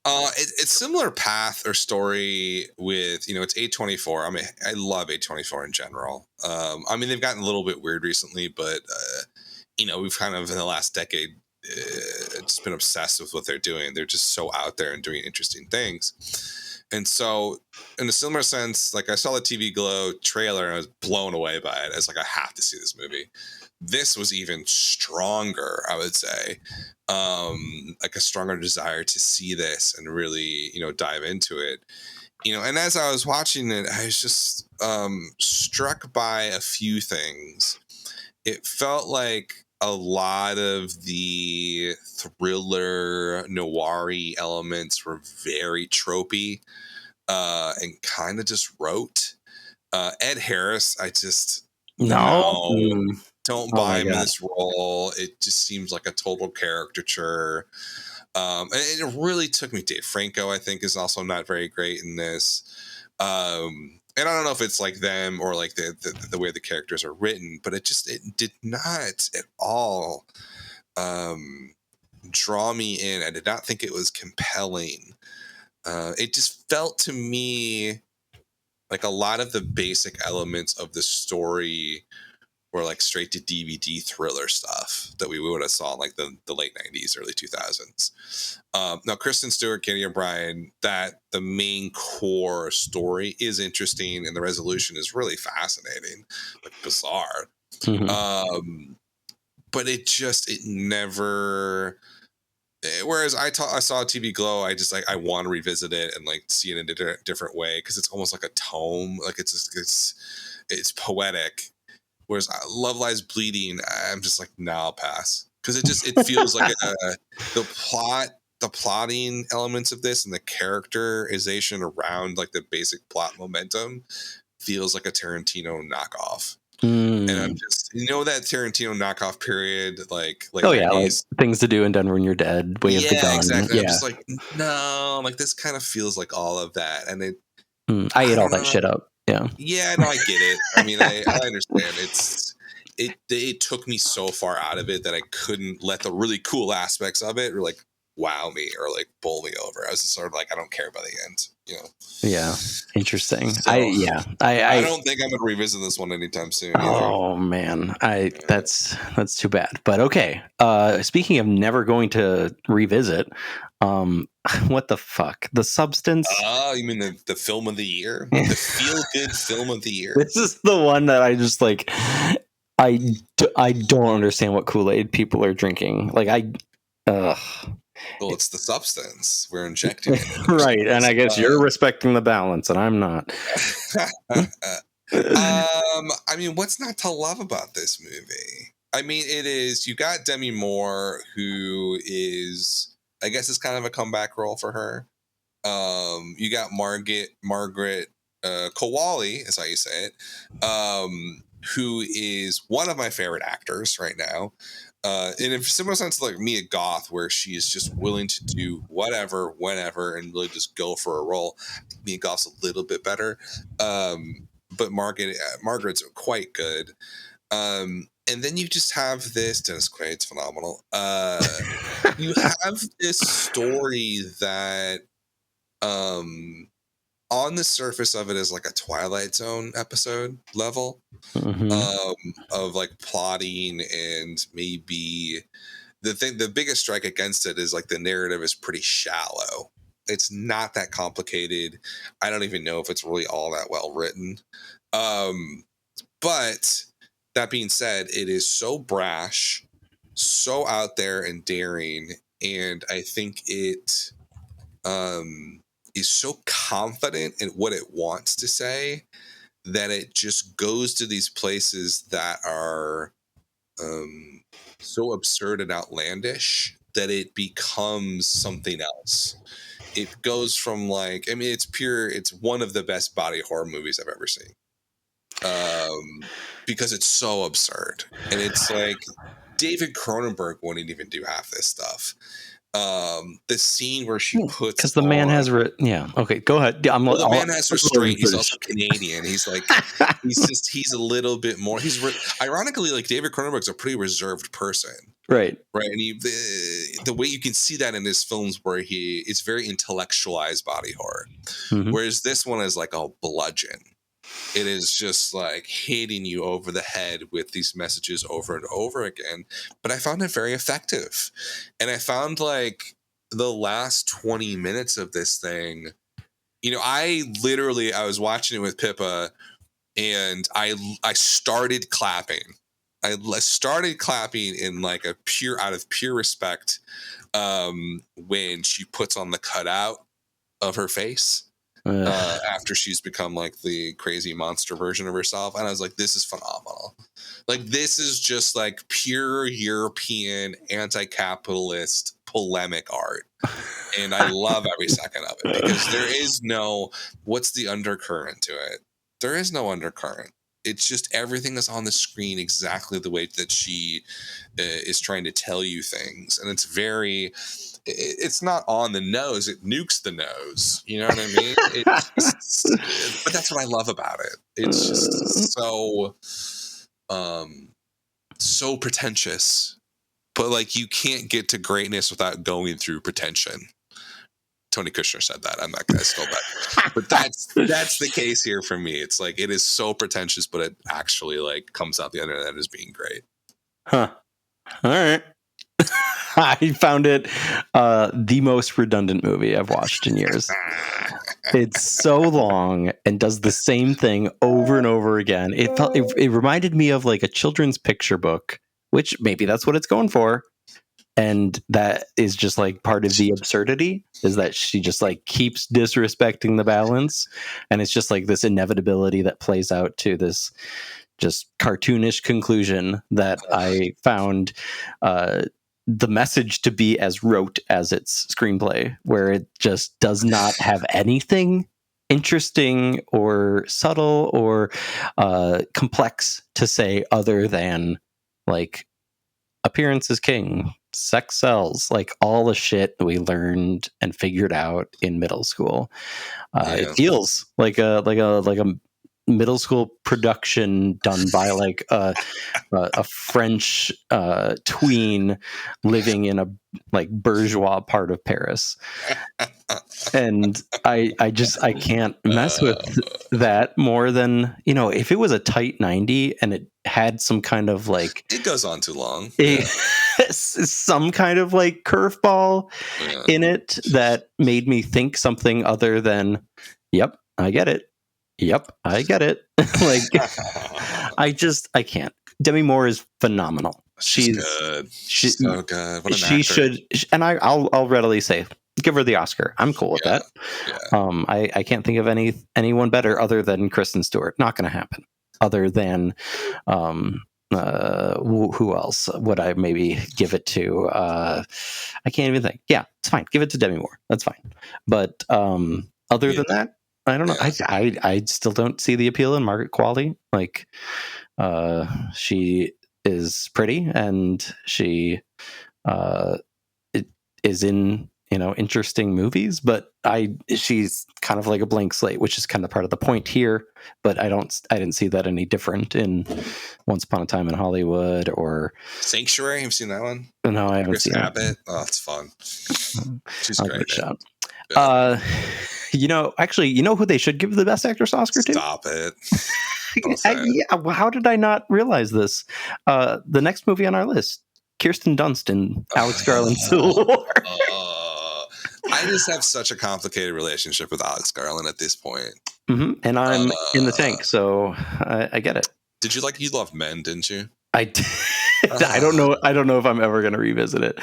It's similar path or story with, it's A24. I mean, I love A24 in general. I mean, they've gotten a little bit weird recently, but we've kind of in the last decade just been obsessed with what they're doing. They're just so out there and doing interesting things. And so, in a similar sense, like I saw the TV Glow trailer and I was blown away by it. I was like, I have to see this movie. This was even stronger, I would say. Like a stronger desire to see this and really, dive into it. And as I was watching it, I was just struck by a few things. It felt like a lot of the thriller noir-y elements were very tropey and kind of just rote. Ed Harris, I just don't buy him in this role. It just seems like a total caricature. And it really took me. Dave Franco, I think, is also not very great in this. And I don't know if it's like them or like the way the characters are written, but it did not at all draw me in. I did not think it was compelling. It just felt to me like a lot of the basic elements of the story were like straight to DVD thriller stuff that we would have saw in like the late 90s, early 2000s. Now, Kristen Stewart, Katie O'Brien, that the main core story is interesting and the resolution is really fascinating, like bizarre. Mm-hmm. But it never. Whereas I saw TV Glow, I just like I want to revisit it and like see it in a different way because it's almost like a tome, like it's poetic. Whereas Love Lies Bleeding, I'm just like, nah, I'll pass because it feels like the plotting elements of this and the characterization around like the basic plot momentum feels like a Tarantino knockoff. And I'm just, that Tarantino knockoff period, like 90s. Like Things to Do in Denver When You're Dead, Way of the Gun. Exactly. Yeah, I'm just like, no, like this kind of feels like all of that, and I ate all that shit up. Yeah. Yeah, no, I get it. I mean, I understand. It took me so far out of it that I couldn't let the really cool aspects of it or like wow me or like bowl me over. I was just sort of like, I don't care about the end, Yeah, interesting. So, I don't think I'm gonna revisit this one anytime soon. Oh man, that's too bad. But okay. Speaking of never going to revisit, what the fuck? The Substance. You mean the film of the year? The feel good film of the year? This is the one that I just like. I don't understand what Kool-Aid people are drinking. Like well, it's the substance we're injecting it. Right, and I guess you're respecting the balance, and I'm not. I mean, what's not to love about this movie? I mean, it is. You got Demi Moore, who is, I guess, it's kind of a comeback role for her. You got Margaret Kowali, is how you say it, who is one of my favorite actors right now. In a similar sense to like Mia Goth, where she is just willing to do whatever, whenever, and really just go for a role. Mia Goth's a little bit better, but Margaret's quite good. And then you just have this Dennis Quaid's phenomenal. You have this story that, on the surface of it is like a Twilight Zone episode level. Of like plotting, and maybe the biggest strike against it is like the narrative is pretty shallow. It's not that complicated. I don't even know if it's really all that well written. But that being said, it is so brash, so out there and daring, and I think it is so confident in what it wants to say that it just goes to these places that are so absurd and outlandish that it becomes something else. It goes from like, I mean, it's one of the best body horror movies I've ever seen. Because it's so absurd. And it's like David Cronenberg wouldn't even do half this stuff. the scene where she puts because the man has okay, go ahead. Well, the man has restraint. He's also Canadian. He's like, he's a little bit more. Ironically, like David Cronenberg's a pretty reserved person, right? And the way you can see that in his films, where it's very intellectualized body horror, whereas this one is like a bludgeon. It is just like hitting you over the head with these messages over and over again. But I found it very effective. And I found like the last 20 minutes of this thing, I was watching it with Pippa and I started clapping. I started clapping in like out of pure respect when she puts on the cutout of her face. After she's become like the crazy monster version of herself. And I was like, this is phenomenal. Like, this is just like pure European anti-capitalist polemic art. And I love every second of it because there is what's the undercurrent to it? There is no undercurrent. It's just everything is on the screen exactly the way that she is trying to tell you things. And it's not on the nose. It nukes the nose. You know what I mean? But that's what I love about it. It's just so pretentious. But like, you can't get to greatness without going through pretension. Tony Kushner said that. I'm not going to steal that. But that's the case here for me. It's like, it is so pretentious, but it actually like comes out the other end as being great. Huh. All right. I found it the most redundant movie I've watched in years. It's so long and does the same thing over and over again. It reminded me of like a children's picture book, which maybe that's what it's going for. And that is just like part of the absurdity, is that she just like keeps disrespecting the balance. And it's just like this inevitability that plays out to this just cartoonish conclusion that I found the message to be as rote as its screenplay, where it just does not have anything interesting or subtle or complex to say other than like appearance is king, sex sells, like all the shit we learned and figured out in middle school. It feels like a middle school production done by like a French tween living in a like bourgeois part of Paris. And I can't mess with that more than, if it was a tight 90 and it had some kind of like, it goes on too long, some kind of like curveball in it that made me think something other than, yep, I get it. Yep, I get it. Like, I can't. Demi Moore is phenomenal. She's good. She's so good. What an she actor. Should, and I'll readily say, give her the Oscar. I'm cool with that. Yeah. I can't think of anyone better other than Kristen Stewart. Not going to happen. Other than who else would I maybe give it to? I can't even think. Yeah, it's fine. Give it to Demi Moore. That's fine. But other than that, I don't know. I still don't see the appeal in Margaret Qualley. Like, she is pretty and she is in interesting movies, but she's kind of like a blank slate, which is kind of part of the point here. But I didn't see that any different in Once Upon a Time in Hollywood or Sanctuary. Have you seen that one? No, I haven't Chris seen Abbott. it. Oh, it's fun. She's I'll great. give it a shot. Actually, who they should give the Best Actress Oscar to? Stop it. Well, how did I not realize this? The next movie on our list, Kirsten Dunst in Alex Garland's Civil War. I just have such a complicated relationship with Alex Garland at this point. Mm-hmm. And I'm in the tank, so I get it. Did you love Men, didn't you? I did. I don't know if I'm ever going to revisit it.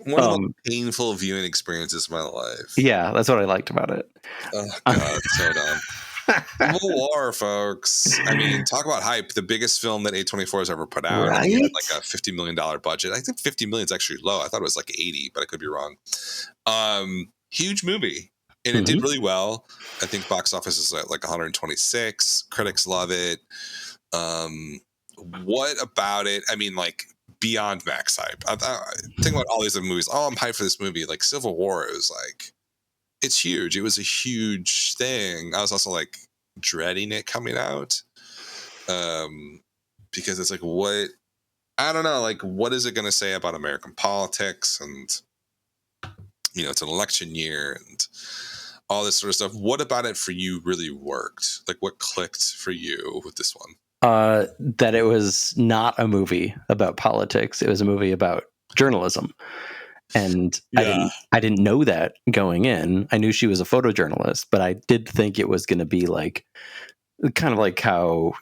One of the painful viewing experiences of my life. Yeah, that's what I liked about it. Oh, God, so dumb. Civil War, folks. I mean, talk about hype. The biggest film that A24 has ever put out. Right? It had like a $50 million budget. I think 50 million is actually low. I thought it was like 80, but I could be wrong. Huge movie. And it did really well. I think box office is at like 126. Critics love it. What about it? I mean, like, beyond max hype. I think about all these other movies. Oh, I'm hyped for this movie. Like Civil War, it was like, it's huge. It was a huge thing. I was also like dreading it coming out, because it's like, what, I don't know, like, what is it going to say about American politics? And it's an election year and all this sort of stuff. What about it for you really worked? Like, what clicked for you with this one? That it was not a movie about politics. It was a movie about journalism. And I didn't know that going in. I knew she was a photojournalist, but I did think it was going to be like, kind of like how,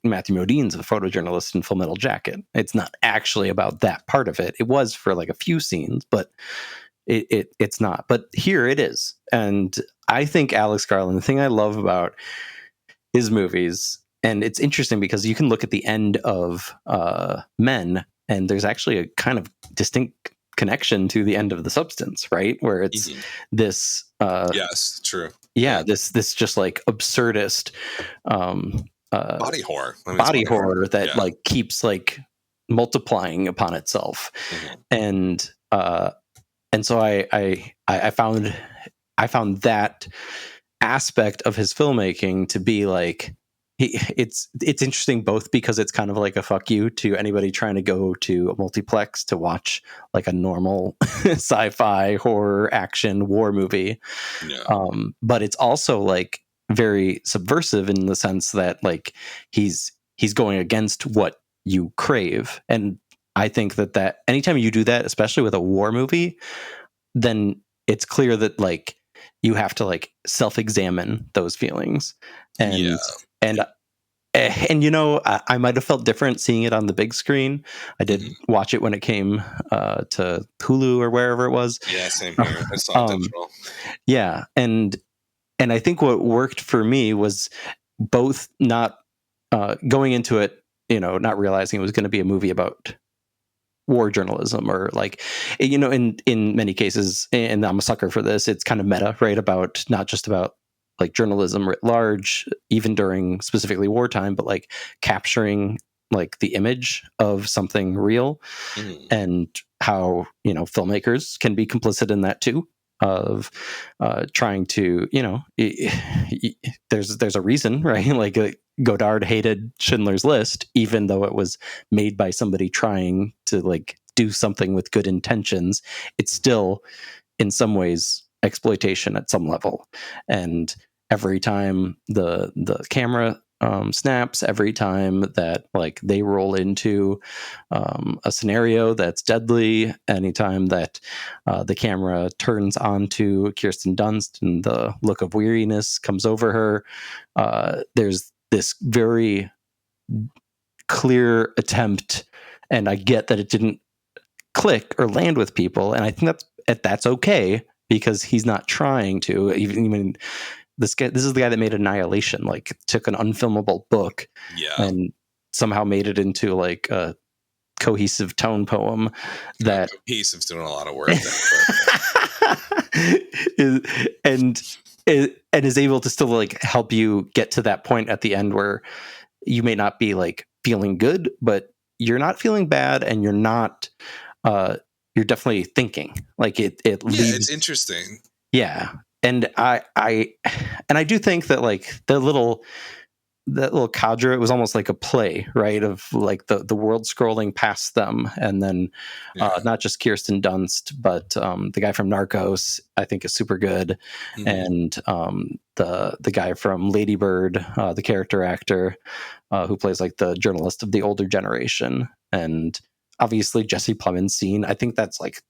Matthew Modine's a photojournalist in Full Metal Jacket. It's not actually about that part of it. It was for like a few scenes, but it's not. But here it is. And I think Alex Garland, the thing I love about his movies, and it's interesting because you can look at the end of Men, and there's actually a kind of distinct connection to the end of The Substance, right? Where it's this yes, true. Yeah, this just like absurdist body horror. Body horror that like keeps like multiplying upon itself. And so I found that aspect of his filmmaking to be like, it's interesting both because it's kind of like a fuck you to anybody trying to go to a multiplex to watch like a normal sci-fi horror action war movie. But it's also like very subversive in the sense that like he's going against what you crave. And I think that anytime you do that, especially with a war movie, then it's clear that like you have to like self-examine those feelings. And I might have felt different seeing it on the big screen. I did watch it when it came to Hulu or wherever it was. Yeah, same here. I saw it digital. Yeah, and I think what worked for me was both not going into it, not realizing it was going to be a movie about war journalism, or like, in many cases, and I'm a sucker for this, it's kind of meta, right? About not just about like journalism writ large, even during specifically wartime, but like capturing like the image of something real, and how filmmakers can be complicit in that too, of trying to there's a reason, right? Like Godard hated Schindler's List, even though it was made by somebody trying to like do something with good intentions. It's still in some ways exploitation at some level. And every time the camera snaps, every time that like they roll into a scenario that's deadly, anytime that the camera turns onto Kirsten Dunst and the look of weariness comes over her, there's this very clear attempt, and I get that it didn't click or land with people, and I think that's okay, because he's not trying to. Even this is the guy that made Annihilation, like took an unfilmable book and somehow made it into like a cohesive tone poem that cohesive's doing a lot of work and is able to still like help you get to that point at the end where you may not be like feeling good, but you're not feeling bad, and you're not you're definitely thinking. Like it leads, it's interesting. Yeah. And I do think that like that little cadre, it was almost like a play, right? Of like the world scrolling past them, and then not just Kirsten Dunst, but the guy from Narcos, I think, is super good, and the guy from Lady Bird, the character actor who plays like the journalist of the older generation, and obviously Jesse Plemons' scene. I think that's like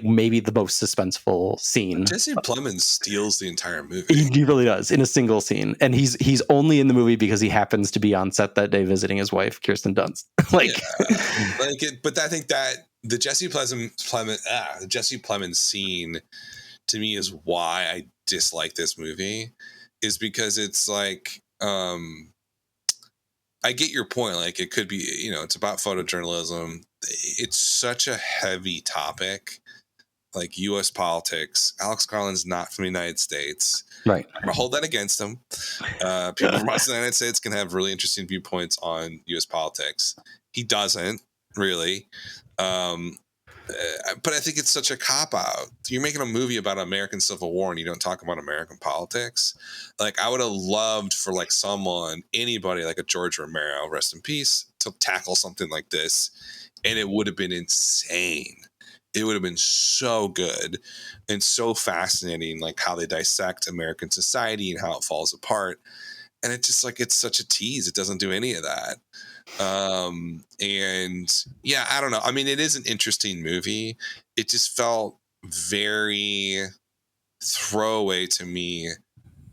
maybe the most suspenseful scene. Jesse Plemons steals the entire movie. He really does, in a single scene, and he's only in the movie because he happens to be on set that day visiting his wife, Kirsten Dunst. But I think that the Jesse Plemons scene to me is why I dislike this movie, is because it's like, I get your point. Like, it could be, it's about photojournalism. It's such a heavy topic, like U.S. politics. Alex Garland's not from the United States. Right. I'm going to hold that against him. People from the United States can have really interesting viewpoints on U.S. politics. He doesn't really. But I think it's such a cop-out. You're making a movie about American Civil War and you don't talk about American politics. Like, I would have loved for like anybody like a George Romero, rest in peace, to tackle something like this, and it would have been insane. It would have been so good and so fascinating, like how they dissect American society and how it falls apart. And it's just like, it's such a tease. It doesn't do any of that. And yeah, I don't know. I mean, it is an interesting movie. It just felt very throwaway to me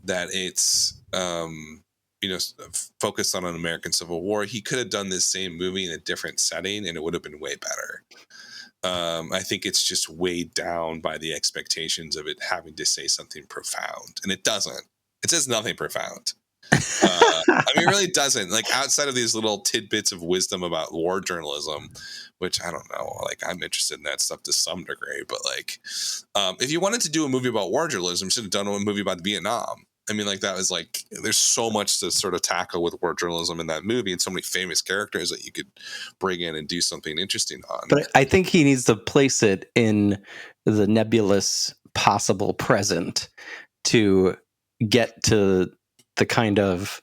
that it's, focused on an American Civil War. He could have done this same movie in a different setting and it would have been way better. I think it's just weighed down by the expectations of it having to say something profound, and it doesn't. It says nothing profound. I mean, it really doesn't. Like, outside of these little tidbits of wisdom about war journalism, which I don't know, like, I'm interested in that stuff to some degree, but like, if you wanted to do a movie about war journalism, you should have done a movie about Vietnam. I mean, like, that was like, there's so much to sort of tackle with war journalism in that movie, and so many famous characters that you could bring in and do something interesting on. But I think he needs to place it in the nebulous possible present to get to the kind of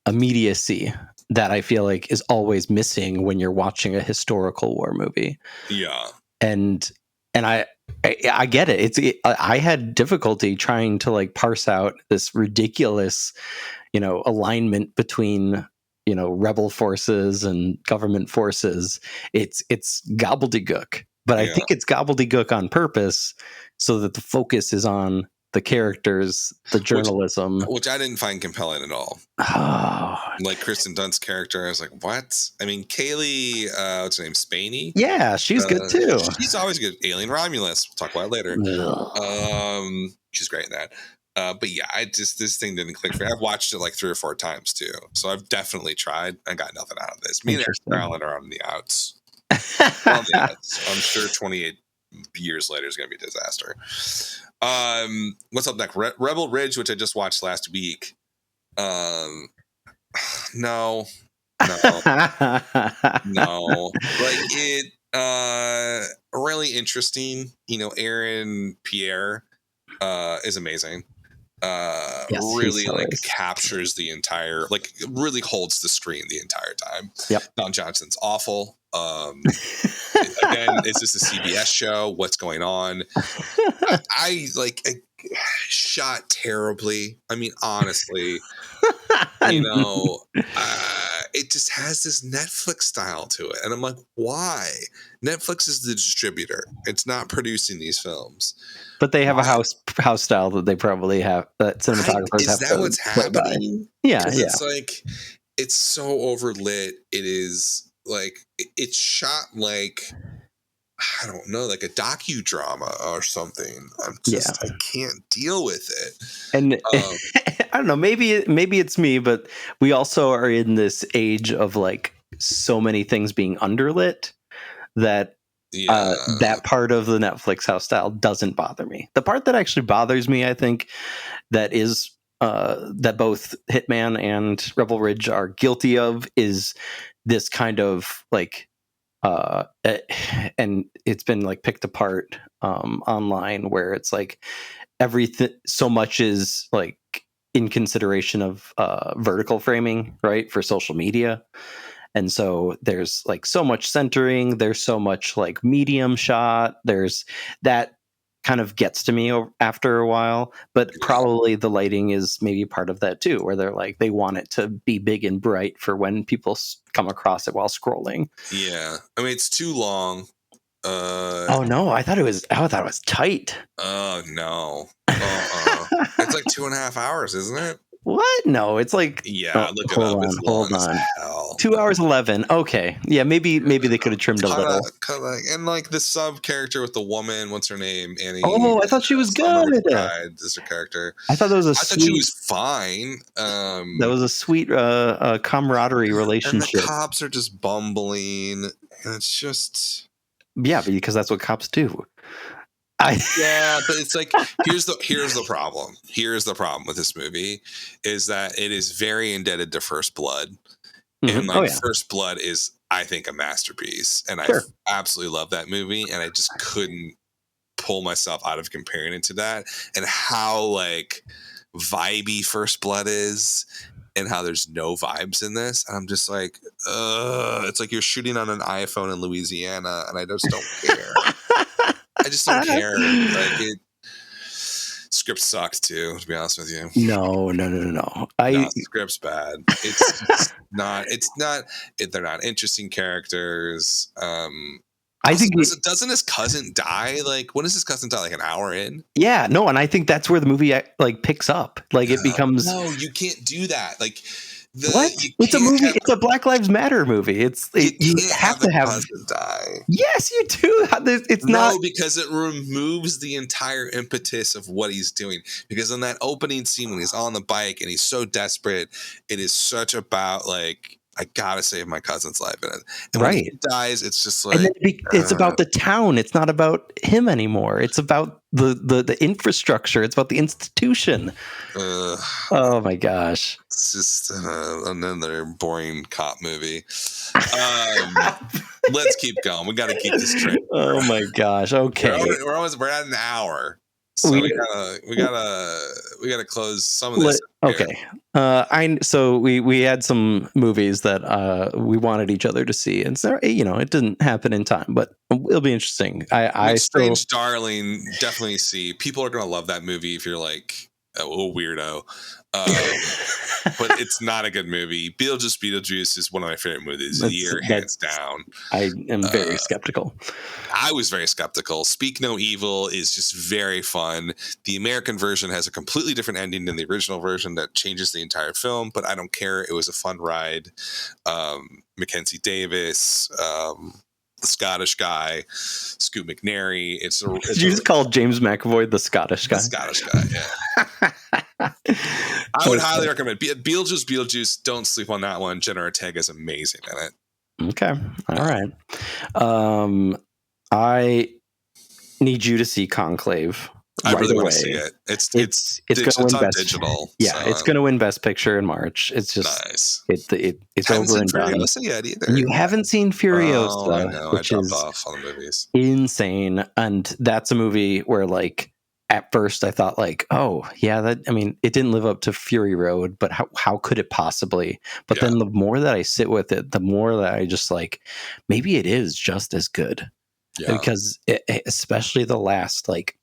immediacy that I feel like is always missing when you're watching a historical war movie. Yeah. And I get it. I had difficulty trying to like parse out this ridiculous, alignment between, rebel forces and government forces. It's gobbledygook, but I think it's gobbledygook on purpose so that the focus is on the characters, the journalism, which I didn't find compelling at all. Oh. Like Kristen Dunst's character, I was like, what? I mean, Kaylee, what's her name, Spaney? Yeah, she's good too. She's always good. Alien Romulus, we'll talk about it later. She's great in that. But yeah, this thing didn't click for me. I've watched it like 3 or 4 times too, so I've definitely tried. I got nothing out of this. Me and Carolyn are on the outs. On the outs. I'm sure 28 years later is going to be a disaster. What's up next? Rebel Ridge, which I just watched last week. No. Like, it really interesting. Aaron Pierre is amazing. Really like captures the entire, like, really holds the screen the entire time. Yep. Don Johnson's awful. Again, is this a CBS show? What's going on? I shot terribly. I mean, honestly, it just has this Netflix style to it. And I'm like, why? Netflix is the distributor. It's not producing these films. But they have a house style that they probably have, that cinematographers have. Is that what's happening? Yeah. It's like, it's so overlit. It is like, it's shot like, I don't know, like a docudrama or something. I can't deal with it. And I don't know, maybe it's me, but we also are in this age of like so many things being underlit that that part of the Netflix house style doesn't bother me. The part that actually bothers me, I think, that is that both Hitman and Rebel Ridge are guilty of, is this kind of like and it's been like picked apart online, where it's like everything, so much is like in consideration of vertical framing, right, for social media. And so there's like so much centering, there's so much like medium shot, there's that kind of gets to me after a while, but probably the lighting is maybe part of that too, where they're like, they want it to be big and bright for when people come across it while scrolling. Yeah. I mean, it's too long. Oh no, I thought it was tight. Oh no. It's like 2.5 hours, isn't it? What? No, it's like, look it up. It's long as hell. 2 hours 11. Okay, yeah, maybe they could have trimmed a little. And like the sub character with the woman, what's her name? Annie. Oh, I thought she was good. Is her character? I thought that was I thought she was fine. That was a sweet camaraderie relationship. And the cops are just bumbling, and it's just because that's what cops do. But it's like, here's the problem. Here's the problem with this movie, is that it is very indebted to First Blood. And Oh like yeah, First Blood is, I think, a masterpiece, and sure. I absolutely love that movie, and I just couldn't pull myself out of comparing it to that, and how like vibey First Blood is, and how there's no vibes in this. And I'm just like, it's like you're shooting on an iPhone in Louisiana, and I just don't care. I just don't care. Like it. Script sucked too, to be honest with you. No. No, script's bad. They're not interesting characters. I Also, think doesn't his cousin die? Like, when does his cousin die? Like an hour in? yeah, no, and I think that's where the movie like picks up. Like it becomes no, you can't do that. Like what? It's a movie. It's a Black Lives Matter movie. You have to have cousin die. Yes, you do. It's not because it removes the entire impetus of what he's doing. Because in that opening scene when he's on the bike and he's so desperate, it is such about like, I gotta save my cousin's life in it. And when he dies, it's just like, and then it's about the town. It's not about him anymore. It's about the infrastructure. It's about the institution. Oh my gosh! It's just another boring cop movie. Let's keep going. We got to keep this train. Oh my gosh! Okay, we're at an hour. So we gotta close some of this. Okay. So we had some movies that we wanted each other to see, and so it didn't happen in time, but it'll be interesting. Strange Darling, definitely see. People are gonna love that movie if you're like a weirdo. But it's not a good movie. Beetlejuice is one of my favorite movies of the year, hands down. I am very skeptical. I was very skeptical. Speak No Evil is just very fun. The American version has a completely different ending than the original version that changes the entire film, but I don't care. It was a fun ride. Mackenzie Davis, the Scottish guy, Scoot McNairy. Did you just call James McAvoy the Scottish guy? The Scottish guy, yeah. I would highly recommend Beetlejuice. Don't sleep on that one. Jenna Ortega is amazing in it. Okay. All right. I need you to see Conclave. I really want to see it. It's going to win Best digital. Yeah, it's going to win Best Picture in March. It's just nice. It's over and done. Yet either. You haven't seen Furiosa, oh, I know. Which I dropped is off on the movies. Insane, and that's a movie where like at first I thought like, oh yeah, it didn't live up to Fury Road, but how could it possibly? But then the more that I sit with it, the more that I just like, maybe it is just as good. Yeah. Because especially the last like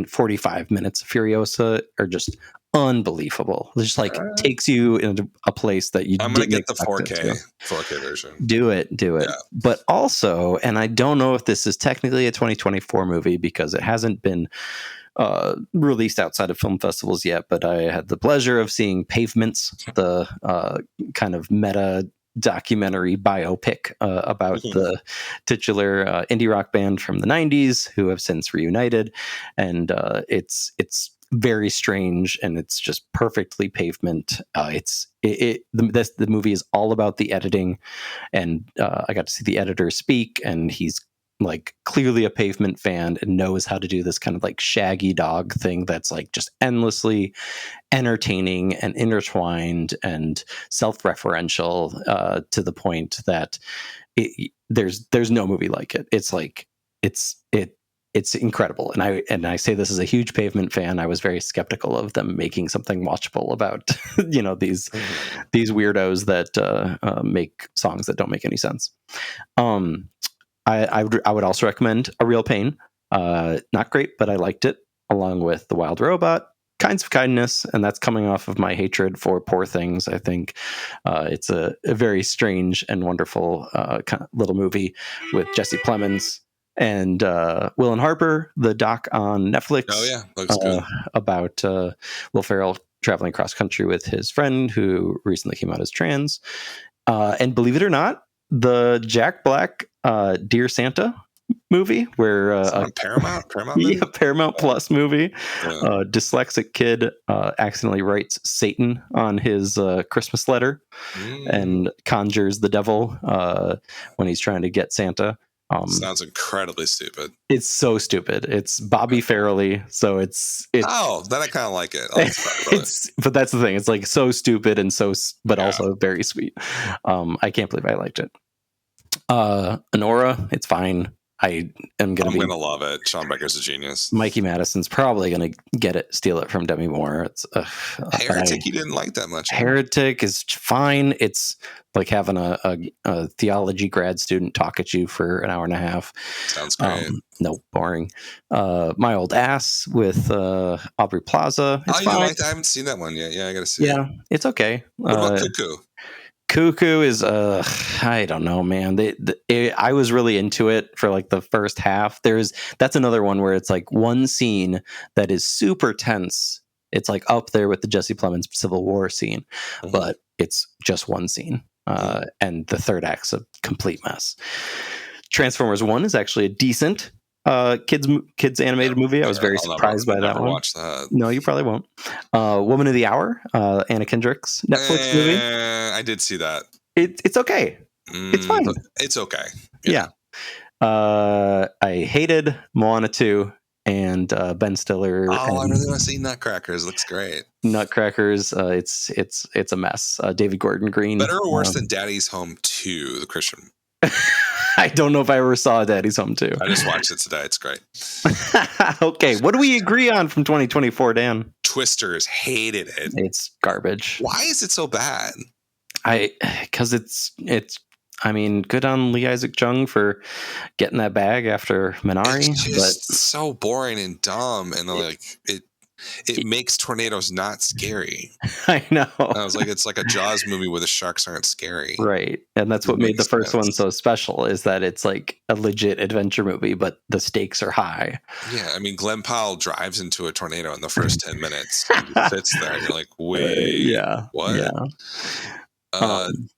45 minutes of Furiosa are just unbelievable. It just like takes you into a place that you I'm gonna get the 4K version. Do it. Yeah. But also, and I don't know if this is technically a 2024 movie because it hasn't been released outside of film festivals yet, but I had the pleasure of seeing Pavements, the kind of meta documentary biopic about the titular indie rock band from the 90s who have since reunited, and it's very strange and it's just perfectly Pavement. The movie is all about the editing, and I got to see the editor speak, and he's like clearly a Pavement fan and knows how to do this kind of like Shaggy Dog thing that's like just endlessly entertaining and intertwined and self-referential to the point that there's no movie like it. It's like it's incredible, and I say this as a huge Pavement fan. I was very skeptical of them making something watchable about these weirdos that make songs that don't make any sense. I would also recommend A Real Pain. Not great, but I liked it, along with The Wild Robot, Kinds of Kindness, and that's coming off of my hatred for Poor Things. I think it's a very strange and wonderful kind of little movie with Jesse Plemons and Will and Harper, the doc on Netflix. Oh yeah, looks good. About Will Ferrell traveling across country with his friend who recently came out as trans. And believe it or not, the Jack Black Dear Santa movie, where Paramount movie? Yeah, Paramount Plus movie. Dyslexic kid accidentally writes Satan on his Christmas letter and conjures the devil when he's trying to get Santa. Sounds incredibly stupid. It's so stupid. It's Bobby Farrelly, so it's oh, then I kind of like it. I like but that's the thing. It's like so stupid and but also very sweet. I can't believe I liked it. Anora, it's fine. I'm gonna love it. Sean Becker's a genius. Mikey Madison's probably gonna steal it from Demi Moore. It's Heretic. You didn't like that much. Heretic is fine. It's like having a theology grad student talk at you for an hour and a half. Sounds great. No, boring. My Old Ass with Aubrey Plaza. It's fine. I haven't seen that one yet. Yeah, I gotta see. Yeah, it's okay. What about Cuckoo? Cuckoo is I don't know, man. I was really into it for like the first half. That's another one where it's like one scene that is super tense. It's like up there with the Jesse Plemons Civil War scene, but it's just one scene. And the third act's a complete mess. Transformers 1 is actually a decent kids animated movie. I was very surprised by that one. Watch that. No, you probably won't. Woman of the Hour, Anna Kendrick's Netflix movie. I did see that. It's okay. It's fine. It's okay. Yeah. I hated Moana 2 and Ben Stiller. I really want to see Nutcrackers. Looks great. Nutcrackers. It's a mess. David Gordon Green. Better or worse than Daddy's Home 2, the Christian. I don't know if I ever saw Daddy's Home 2. I just watched it today. It's great. Okay, what do we agree on from 2024, Dan? Twisters, hated it. It's garbage. Why is it so bad? Because it's I mean, good on Lee Isaac Chung for getting that bag after Minari. It's just so boring and dumb, and like it makes tornadoes not scary. I know. I was like, it's like a Jaws movie where the sharks aren't scary. Right. And that's what made the first one so special, is that it's like a legit adventure movie, but the stakes are high. Yeah. I mean, Glenn Powell drives into a tornado in the first 10 minutes. He sits there and you're like, wait, what? Yeah.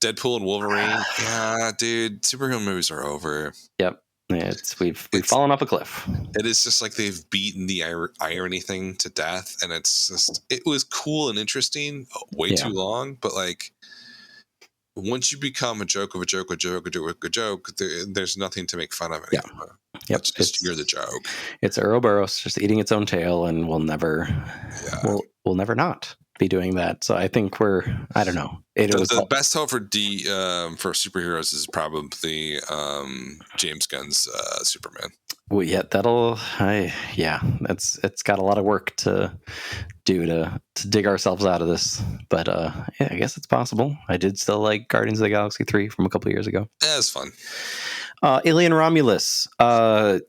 Deadpool and Wolverine. Yeah, dude, superhero movies are over. Yep. We've fallen off a cliff. It is just like they've beaten the irony thing to death, and it was cool and interesting too long, but like once you become a joke of a joke, there's nothing to make fun of anymore. Yep. You're the joke. It's Ouroboros just eating its own tail, and we'll never not be doing that. So I think I don't know. The best hope for superheroes is probably James Gunn's Superman. Well, yeah, it's got a lot of work to do to dig ourselves out of this. But I guess it's possible. I did still like Guardians of the Galaxy 3 from a couple of years ago. Yeah, it's fun. Alien Romulus. The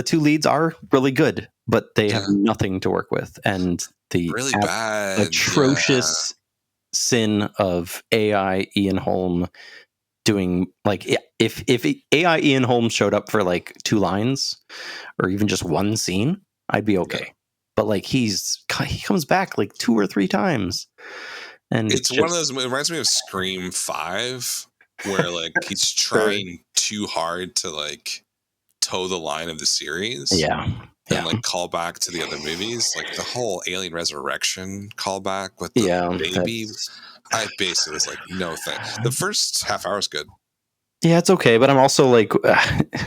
two leads are really good, but they have nothing to work with, and the really bad, atrocious sin of AI Ian Holm doing, like, if AI Ian Holm showed up for like 2 lines or even just one scene, I'd be okay. Yeah. But like he comes back like 2 or 3 times, and it's one of those. It reminds me of Scream 5, where like he's trying too hard to like toe the line of the series. And like call back to the other movies, like the whole Alien Resurrection callback with the baby. I basically was like, no thanks. The first half hour is good. Yeah, it's okay, but I'm also like,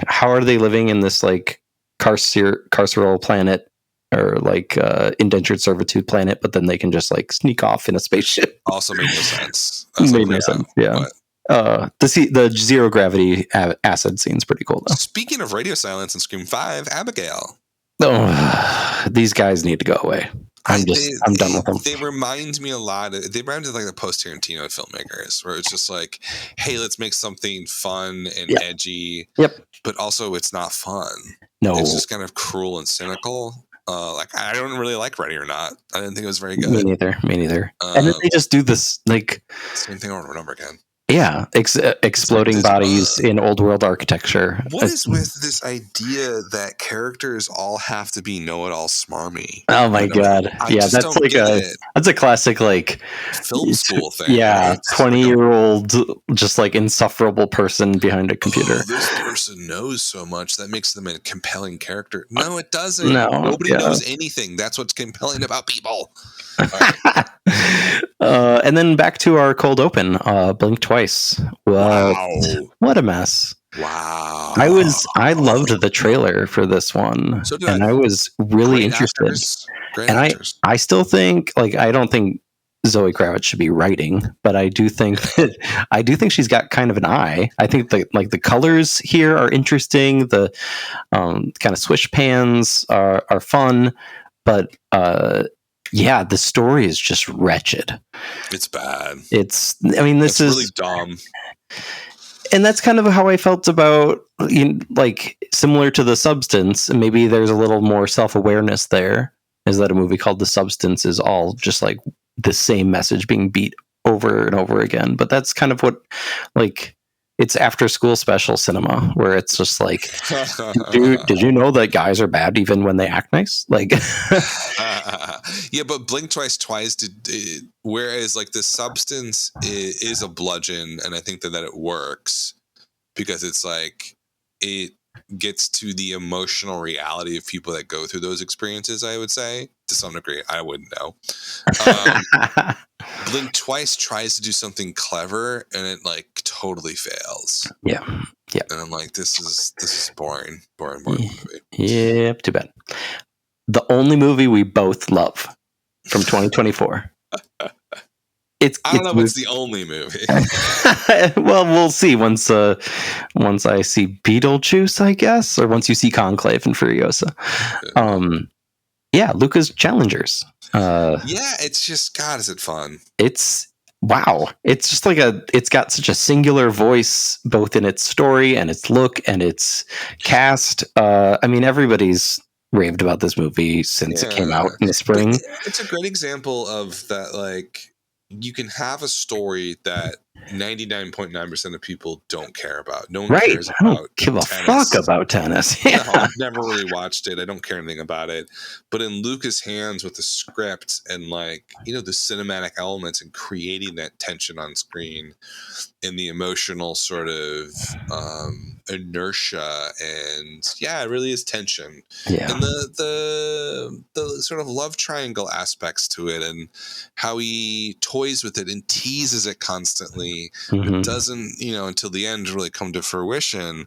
how are they living in this like carceral planet or like indentured servitude planet? But then they can just like sneak off in a spaceship. Also made no sense. Yeah. The zero gravity acid scene's pretty cool though. Speaking of radio silence in Scream 5, Abigail. Oh, these guys need to go away. I'm done with them. They remind me a lot. They remind me of like the post-Tarantino filmmakers, where it's just like, hey, let's make something fun and edgy. Yep. But also, it's not fun. No, it's just kind of cruel and cynical. Like I don't really like Ready or Not. I didn't think it was very good. Me neither. And then they just do this like same thing over and over again. Yeah, exploding bodies in old world architecture. What is with this idea that characters all have to be know-it-all smarmy? Oh my god! Yeah, that's like that's a classic like film school thing. Yeah, right? 20-year-old just like insufferable person behind a computer. Oh, this person knows so much that makes them a compelling character. No, it doesn't. No, nobody knows anything. That's what's compelling about people. And then back to our cold open. Blink twice. Wow, what a mess. Wow. I loved the trailer for this one. So did and I. I was really Great interested. actors. Great And actors. I still think, like, I don't think Zoe Kravitz should be writing, but I do think she's got kind of an eye. I think the colors here are interesting. The kind of swish pans are fun, but yeah, the story is just wretched. It's bad. This is really dumb. And that's kind of how I felt about, like, similar to The Substance. And maybe there's a little more self-awareness there. Is that a movie called The Substance is all just like the same message being beat over and over again. But that's kind of what, like, it's after school special cinema where it's just like, did you know that guys are bad even when they act nice? Like, yeah, but Blink Twice did. Whereas, like, The Substance is a bludgeon, and I think that it works because it's like it gets to the emotional reality of people that go through those experiences. I would say to some degree. I wouldn't know. Blink Twice tries to do something clever, and it like totally fails. Yeah. And I'm like, this is boring movie. Yeah, too bad. The only movie we both love from 2024. I don't know if it's the only movie. Well, we'll see once I see Beetlejuice, I guess, or once you see Conclave and Furiosa. Yeah, Luca's Challengers. Yeah, it's just, God, is it fun? It's wow. It's just like it's got such a singular voice, both in its story and its look and its cast. Everybody's raved about this movie since it came out in the spring. But it's a great example of that, like, you can have a story that 99.9% of people don't care about. No one cares about. I don't give a fuck about tennis. Yeah. No, I've never really watched it. I don't care anything about it. But in Luca's hands with the script and, like, the cinematic elements and creating that tension on screen and the emotional sort of inertia, and it really is tension. Yeah. And the sort of love triangle aspects to it, and how he toys with it and teases it constantly, but doesn't, until the end really come to fruition.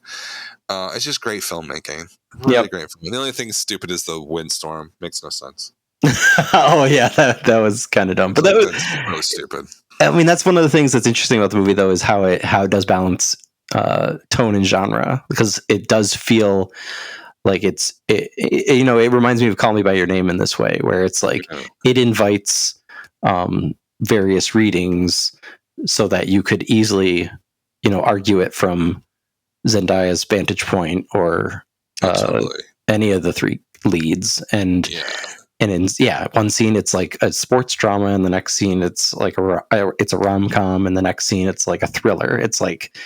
It's just great filmmaking. Really great filmmaking. The only thing stupid is the windstorm. Makes no sense. Oh yeah, that was kind of dumb. But that was really stupid. That's one of the things that's interesting about the movie, though, is how it does balance tone and genre, because it does feel like it reminds me of Call Me by Your Name in this way, where it's like it invites various readings so that you could easily argue it from Zendaya's vantage point or any of the three leads. And in one scene it's like a sports drama, and the next scene it's like it's a rom-com, and the next scene it's like a thriller. It's like,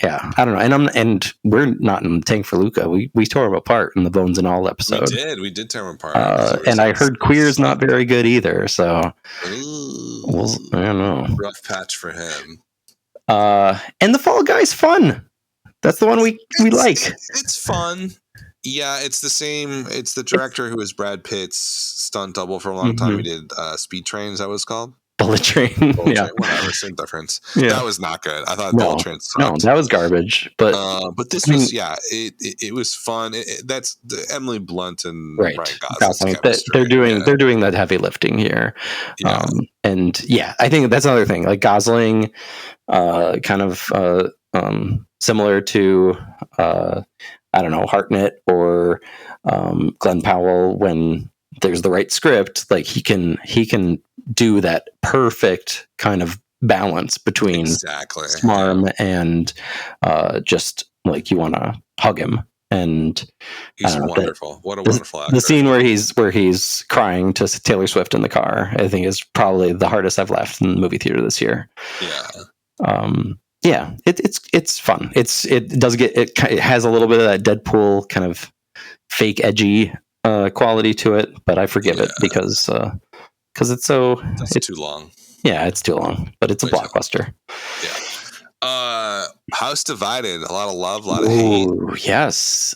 I don't know. And we're not in Tank for Luca. We tore him apart in the Bones and All episode. We did tear him apart. And I heard Queer's not very good either. So I don't know. Rough patch for him. And The Fall Guy's fun. That's the one we like. It's fun. Yeah, it's the same. It's the director who was Brad Pitt's stunt double for a long time. He did Speed Train. Is that what it's called? Bullet Train. Whatever, same difference. Yeah. That was not good. I thought Bullet Train sucked. No, that was garbage. But this was, it was fun. That's the Emily Blunt and Ryan Gosling. They're doing that heavy lifting here. Yeah. I think that's another thing. Like Gosling, kind of similar to I don't know, Hartnett or Glenn Powell, when there's the right script, like he can do that perfect kind of balance between smarm and just like you want to hug him. And he's wonderful. What a wonderful actor. The scene where he's crying to Taylor Swift in the car, I think, is probably the hardest I've laughed in the movie theater this year. Yeah. It's fun. It has a little bit of that Deadpool kind of fake edgy quality to it, but I forgive it because it's so it's too long. Yeah, it's too long, but it's a blockbuster. Yeah. House Divided, a lot of love, a lot of hate. Yes.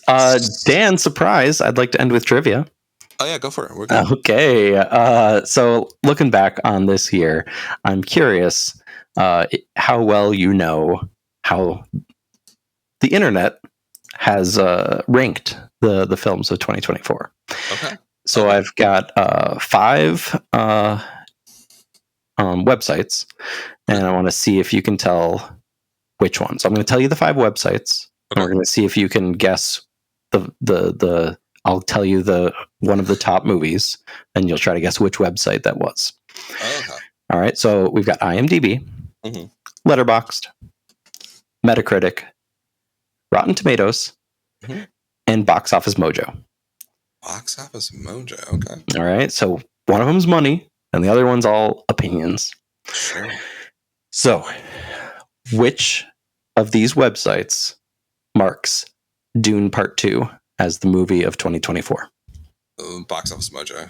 Dan, surprise! I'd like to end with trivia. Oh yeah, go for it. We're good. Okay. So looking back on this year, I'm curious how well you know how the internet has ranked the films of 2024. Okay. So I've got 5 websites, and I want to see if you can tell which one. So I'm going to tell you the 5 websites, and we're going to see if you can guess the. I'll tell you the one of the top movies, and you'll try to guess which website that was. Okay. All right. So we've got IMDb, Letterboxd, Metacritic, Rotten Tomatoes, and Box Office Mojo. Box Office Mojo. Okay. All right. So one of them's money, and the other one's all opinions. Sure. So, which of these websites marks Dune Part 2 as the movie of 2024? Box Office Mojo.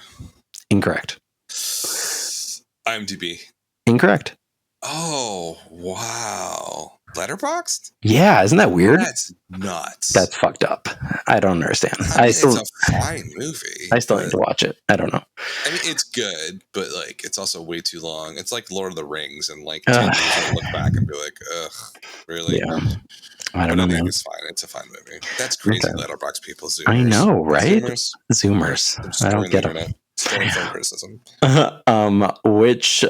Incorrect. IMDb. Incorrect. Oh, wow. Letterboxd? Yeah, isn't that weird? That's nuts. That's fucked up. I don't understand. I mean, it's a fine movie. I still need to watch it. I don't know. I mean, it's good, but like, it's also way too long. It's like Lord of the Rings, and like 10 years I'll look back and be like, ugh, really? Yeah. I don't know. I think it's fine. It's a fine movie. That's crazy. Okay. Letterboxd people. Zoomers. I know, right? Zoomers. I don't get them. Storing film criticism. Which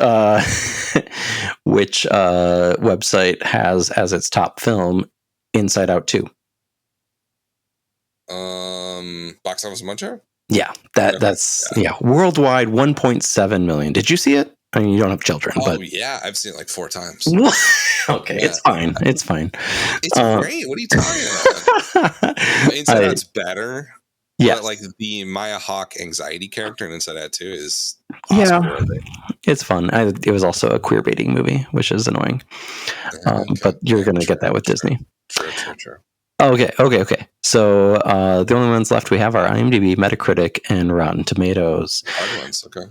website has as its top film Inside Out 2? Box Office Mojo? Yeah, that's worldwide 1.7 million. Did you see it? I mean, you don't have children, but yeah, I've seen it like 4 times. Okay, yeah. It's fine. It's fine. It's great. What are you talking about? Inside Out's better. Yeah, like the Maya Hawke anxiety character in Inside Out 2 is Oscar-worthy. It's fun. It was also a queer baiting movie, which is annoying. Okay. But you're going to get that with Disney. True. Okay. So the only ones left we have are IMDb, Metacritic, and Rotten Tomatoes. Hard ones, okay.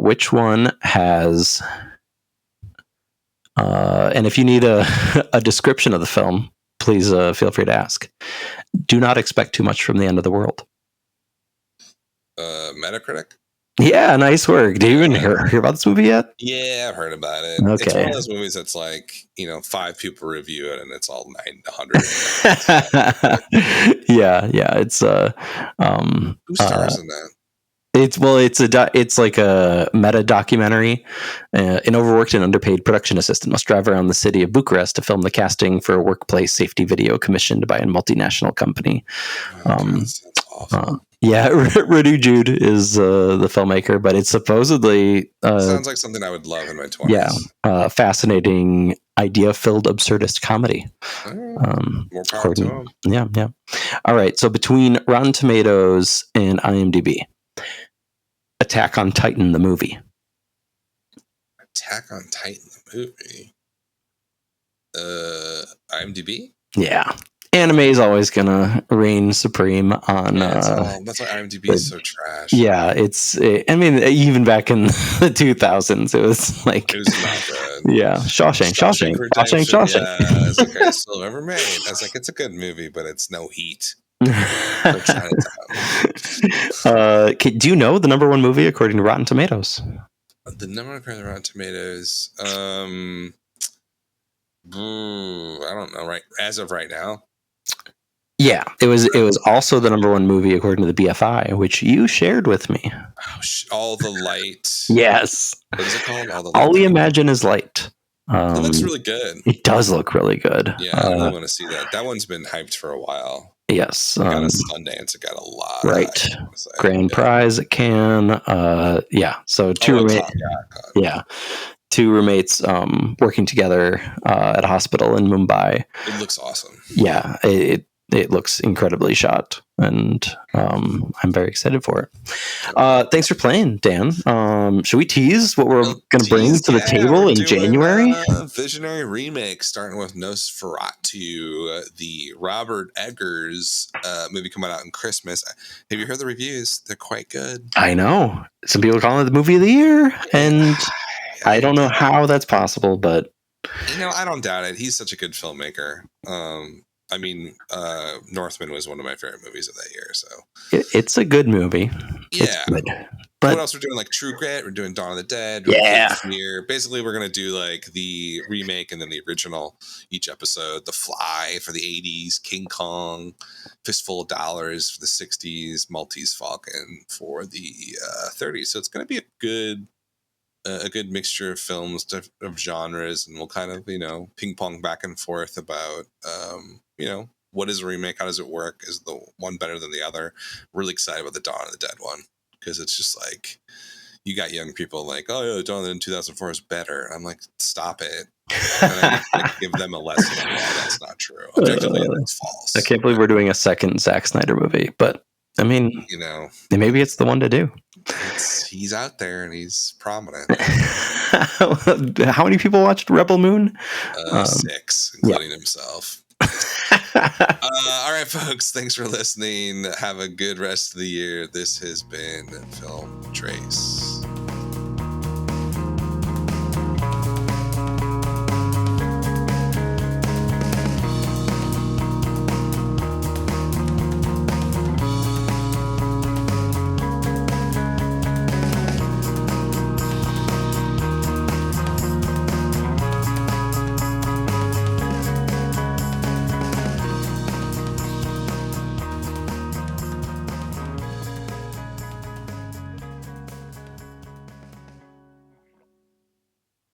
Which one has... and if you need a description of the film, please feel free to ask. Do not expect too much from the end of the world. Metacritic? Yeah, nice work. Do you even hear about this movie yet? Yeah, I've heard about it. Okay. It's one of those movies that's like, 5 people review it and it's all 900. Yeah. It's who stars in that? It's like a meta documentary. An overworked and underpaid production assistant must drive around the city of Bucharest to film the casting for a workplace safety video commissioned by a multinational company. That's awful. Yeah, Rudy Jude is the filmmaker, but it's supposedly sounds like something I would love in my 20s. Yeah, fascinating idea-filled absurdist comedy. More power to him. Yeah. All right, so between Rotten Tomatoes and IMDb, Attack on Titan, the movie. Attack on Titan, the movie. IMDb? Yeah. Anime is always going to reign supreme on... that's why IMDb is so trash. Yeah, I mean, even back in the 2000s, it was like... It was not good. Yeah, Shawshank. Yeah, it's the greatest film ever made. I was like, it's a good movie, but it's no heat. Do you know the number 1 movie according to Rotten Tomatoes? The number 1 according to Rotten Tomatoes, I don't know. Right as of right now. Yeah, it was also the number 1 movie according to the BFI, which you shared with me. All the Light. Yes. What is it called? All we imagine is light. It looks really good. It does look really good. Yeah, I really want to see that. That one's been hyped for a while. Yes. It got a Sundance. It got a lot. Right. Grand Prize at Cannes. Yeah. So 2 roommates. Yeah. 2 roommates working together at a hospital in Mumbai. It looks awesome. Yeah. It looks incredibly shot, and I'm very excited for it. Thanks for playing, Dan. Should we tease what we're going to bring to the table in January? Visionary remake, starting with Nosferatu, the Robert Eggers movie coming out in Christmas. Have you heard the reviews? They're quite good. I know. Some people call it the movie of the year, and I don't know how that's possible, but... I don't doubt it. He's such a good filmmaker. I mean, Northman was one of my favorite movies of that year. So it's a good movie. Yeah, it's good. what else we're doing? Like True Grit, we're doing Dawn of the Dead, Fear. Basically, we're gonna do like the remake and then the original each episode. The Fly for the 80s, King Kong, Fistful of Dollars for the 60s, Maltese Falcon for the 30s. So it's gonna be a good mixture of films, of genres, and we'll kind of ping pong back and forth about what is a remake, how does it work, is the one better than the other. Really excited about the Dawn of the Dead one, because it's just like, you got young people like, oh yeah, Dawn of the Dead in 2004 is better. I'm like, stop it. And I need to give them a lesson on why that's not true. Objectively, it's false. I can't believe we're doing a second Zack Snyder movie, but I mean, maybe it's the one to do. He's out there and he's prominent. How many people watched Rebel Moon? 6, including himself. All right, folks. Thanks for listening. Have a good rest of the year. This has been Film Trace.